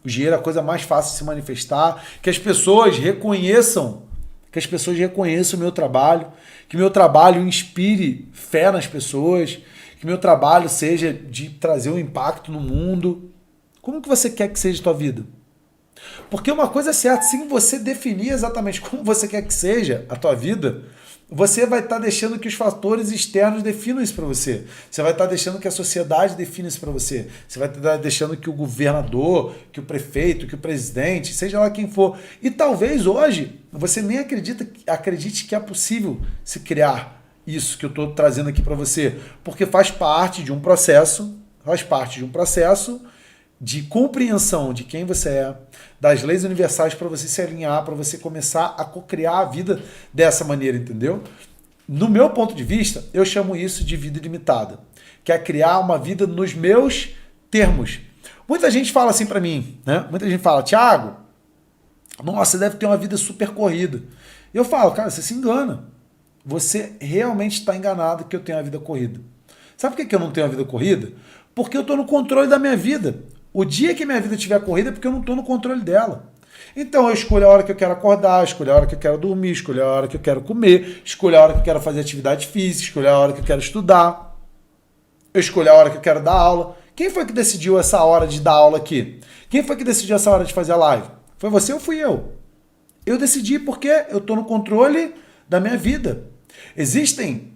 O dinheiro é a coisa mais fácil de se manifestar, que as pessoas reconheçam o meu trabalho, que meu trabalho inspire fé nas pessoas, que meu trabalho seja de trazer um impacto no mundo. Como que você quer que seja a tua vida? Porque uma coisa é certa, se você definir exatamente como você quer que seja a tua vida, você vai estar deixando que os fatores externos definam isso para você. Você vai estar deixando que a sociedade defina isso para você. Você vai estar deixando que o governador, que o prefeito, que o presidente, seja lá quem for. E talvez hoje você nem acredite que é possível se criar isso que eu estou trazendo aqui para você. Porque faz parte de um processo de compreensão de quem você é, das leis universais para você se alinhar, para você começar a co-criar a vida dessa maneira, entendeu? No meu ponto de vista, eu chamo isso de vida ilimitada, que é criar uma vida nos meus termos. Muita gente fala assim para mim, né? Muita gente fala, Thiago, nossa, você deve ter uma vida super corrida. Eu falo, cara, você se engana. Você realmente está enganado que eu tenho uma vida corrida. Sabe por que eu não tenho uma vida corrida? Porque eu estou no controle da minha vida. O dia que minha vida estiver corrida é porque eu não estou no controle dela. Então eu escolho a hora que eu quero acordar, escolho a hora que eu quero dormir, escolho a hora que eu quero comer, escolho a hora que eu quero fazer atividade física, escolho a hora que eu quero estudar, eu escolho a hora que eu quero dar aula. Quem foi que decidiu essa hora de dar aula aqui? Quem foi que decidiu essa hora de fazer a live? Foi você ou fui eu? Eu decidi porque eu estou no controle da minha vida. Existem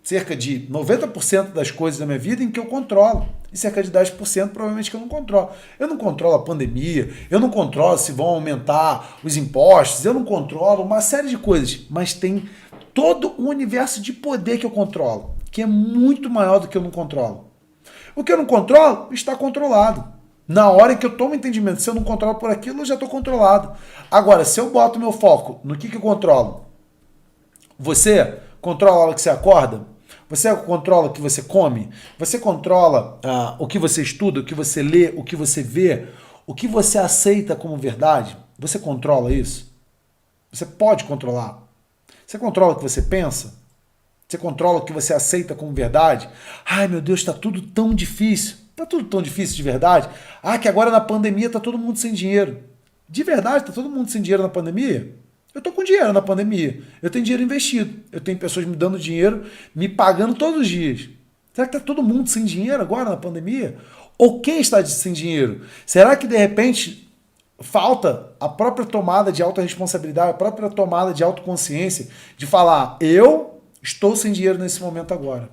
cerca de 90% das coisas da minha vida em que eu controlo. E cerca de 10% provavelmente que eu não controlo. Eu não controlo a pandemia, eu não controlo se vão aumentar os impostos, eu não controlo uma série de coisas. Mas tem todo um universo de poder que eu controlo, que é muito maior do que eu não controlo. O que eu não controlo está controlado. Na hora em que eu tomo entendimento, se eu não controlo por aquilo, eu já estou controlado. Agora, se eu boto meu foco no que eu controlo, você controla a hora que você acorda? Você controla o que você come? Você controla o que você estuda, o que você lê, o que você vê, o que você aceita como verdade? Você controla isso? Você pode controlar. Você controla o que você pensa? Você controla o que você aceita como verdade? Ai, meu Deus, está tudo tão difícil. Está tudo tão difícil de verdade? Que agora na pandemia está todo mundo sem dinheiro. De verdade, está todo mundo sem dinheiro na pandemia? Eu estou com dinheiro na pandemia. Eu tenho dinheiro investido. Eu tenho pessoas me dando dinheiro, me pagando todos os dias. Será que está todo mundo sem dinheiro agora na pandemia? Ou quem está sem dinheiro? Será que de repente falta a própria tomada de autorresponsabilidade, a própria tomada de autoconsciência, de falar, eu estou sem dinheiro nesse momento agora.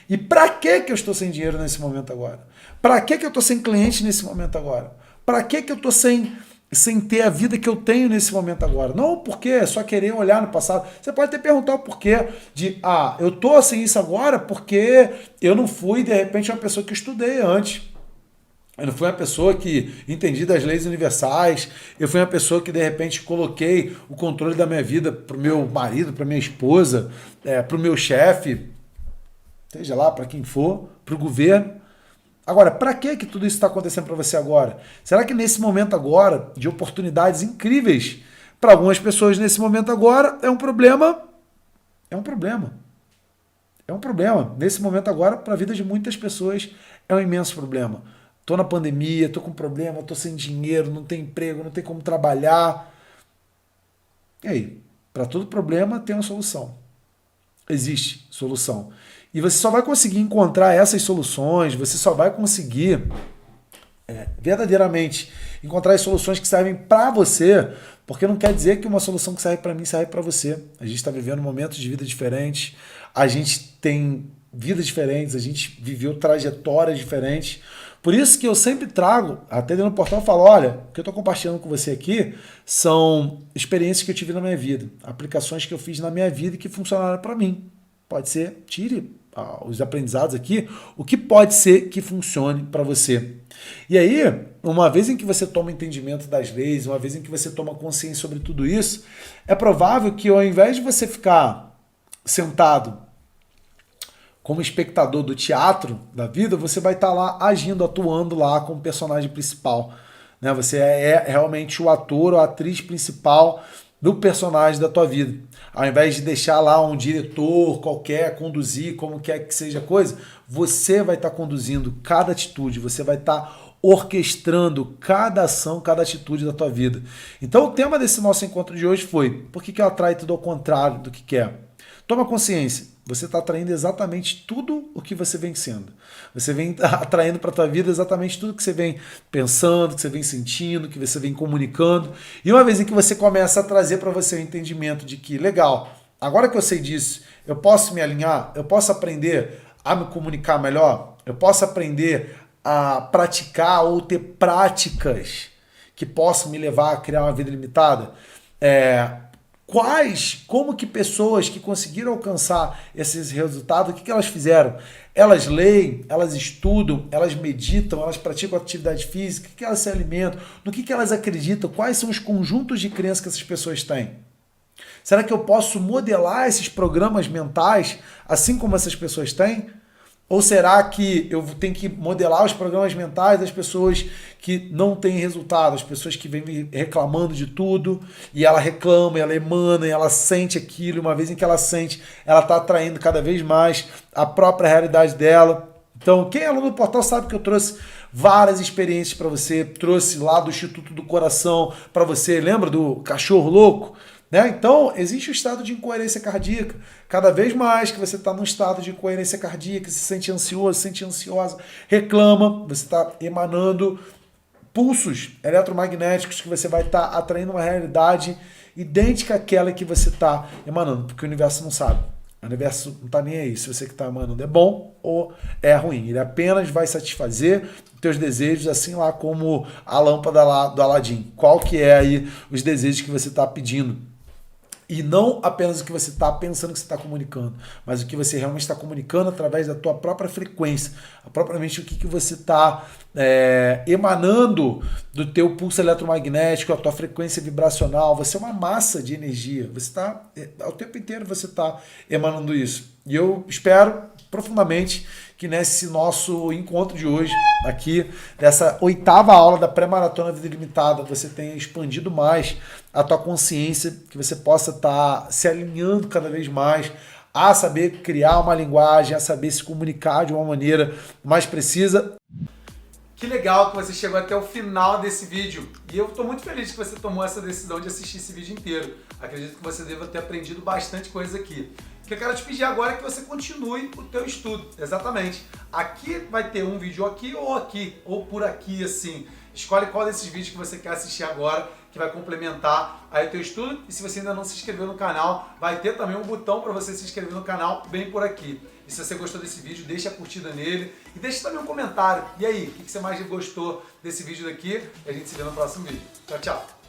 E para que eu estou sem dinheiro nesse momento agora? Para que eu estou sem cliente nesse momento agora? Para que eu estou sem sem ter a vida que eu tenho nesse momento agora. Não porque é só querer olhar no passado. Você pode até perguntar o porquê de, eu tô sem isso agora porque eu não fui, de repente, uma pessoa que estudei antes. Eu não fui uma pessoa que entendi das leis universais. Eu fui uma pessoa que, de repente, coloquei o controle da minha vida para o meu marido, para minha esposa, para o meu chefe, seja lá para quem for, para o governo. Agora, para que tudo isso está acontecendo para você agora? Será que nesse momento agora, de oportunidades incríveis, para algumas pessoas nesse momento agora, é um problema? É um problema. É um problema. Nesse momento agora, para a vida de muitas pessoas, é um imenso problema. Tô na pandemia, tô com problema, tô sem dinheiro, não tenho emprego, não tenho como trabalhar. E aí? Para todo problema tem uma solução. Existe solução. E você só vai conseguir encontrar essas soluções, você só vai conseguir verdadeiramente encontrar as soluções que servem para você, porque não quer dizer que uma solução que serve para mim serve para você. A gente está vivendo momentos de vida diferentes, a gente tem vidas diferentes, a gente viveu trajetórias diferentes. Por isso que eu sempre trago, até dentro do portal eu falo, olha, o que eu estou compartilhando com você aqui são experiências que eu tive na minha vida, aplicações que eu fiz na minha vida e que funcionaram para mim. Pode ser, tire os aprendizados aqui, o que pode ser que funcione para você. E aí, uma vez em que você toma entendimento das leis, uma vez em que você toma consciência sobre tudo isso, é provável que ao invés de você ficar sentado como espectador do teatro da vida, você vai estar lá agindo, atuando lá como personagem principal. Né? Você é realmente o ator ou a atriz principal do personagem da tua vida. Ao invés de deixar lá um diretor qualquer conduzir como quer que seja a coisa, você vai estar conduzindo cada atitude, você vai estar orquestrando cada ação, cada atitude da tua vida. Então o tema desse nosso encontro de hoje foi: por que eu atraio tudo ao contrário do que quer? Toma consciência, você está atraindo exatamente tudo o que você vem sendo. Você vem atraindo para a tua vida exatamente tudo que você vem pensando, que você vem sentindo, que você vem comunicando. E uma vez em que você começa a trazer para você o entendimento de que, legal, agora que eu sei disso, eu posso me alinhar, eu posso aprender a me comunicar melhor, eu posso aprender a praticar ou ter práticas que possam me levar a criar uma vida limitada. Como que pessoas que conseguiram alcançar esses resultados, o que elas fizeram? Elas leem, elas estudam, elas meditam, elas praticam atividade física, o que elas se alimentam, no que elas acreditam, quais são os conjuntos de crenças que essas pessoas têm? Será que eu posso modelar esses programas mentais assim como essas pessoas têm? Ou será que eu tenho que modelar os programas mentais das pessoas que não têm resultado, as pessoas que vêm reclamando de tudo, e ela reclama, ela emana, e ela sente aquilo, e uma vez em que ela sente, ela está atraindo cada vez mais a própria realidade dela. Então, quem é aluno do portal sabe que eu trouxe várias experiências para você, trouxe lá do Instituto do Coração para você, lembra do cachorro louco? Né? Então, existe o estado de incoerência cardíaca. Cada vez mais que você está num estado de incoerência cardíaca, se sente ansioso, se sente ansiosa, reclama, você está emanando pulsos eletromagnéticos que você vai estar atraindo uma realidade idêntica àquela que você está emanando, porque o universo não sabe. O universo não está nem aí se você que está emanando é bom ou é ruim. Ele apenas vai satisfazer os teus desejos, assim lá como a lâmpada lá do Aladim. Qual que é aí os desejos que você está pedindo? E não apenas o que você está pensando que você está comunicando, mas o que você realmente está comunicando através da tua própria frequência, propriamente o que você está emanando do teu pulso eletromagnético, a tua frequência vibracional. Você é uma massa de energia, você está, ao tempo inteiro você está emanando isso. E eu espero profundamente que nesse nosso encontro de hoje, aqui, dessa 8ª aula da pré-maratona Vida Ilimitada, você tenha expandido mais a tua consciência, que você possa estar se alinhando cada vez mais a saber criar uma linguagem, a saber se comunicar de uma maneira mais precisa. Que legal que você chegou até o final desse vídeo. E eu estou muito feliz que você tomou essa decisão de assistir esse vídeo inteiro. Acredito que você deva ter aprendido bastante coisa aqui. O que eu quero te pedir agora é que você continue o teu estudo. Exatamente. Aqui vai ter um vídeo aqui, ou por aqui, assim. Escolhe qual desses vídeos que você quer assistir agora, que vai complementar aí o teu estudo. E se você ainda não se inscreveu no canal, vai ter também um botão para você se inscrever no canal bem por aqui. E se você gostou desse vídeo, deixa a curtida nele e deixa também um comentário. E aí, o que você mais gostou desse vídeo daqui? E a gente se vê no próximo vídeo. Tchau, tchau!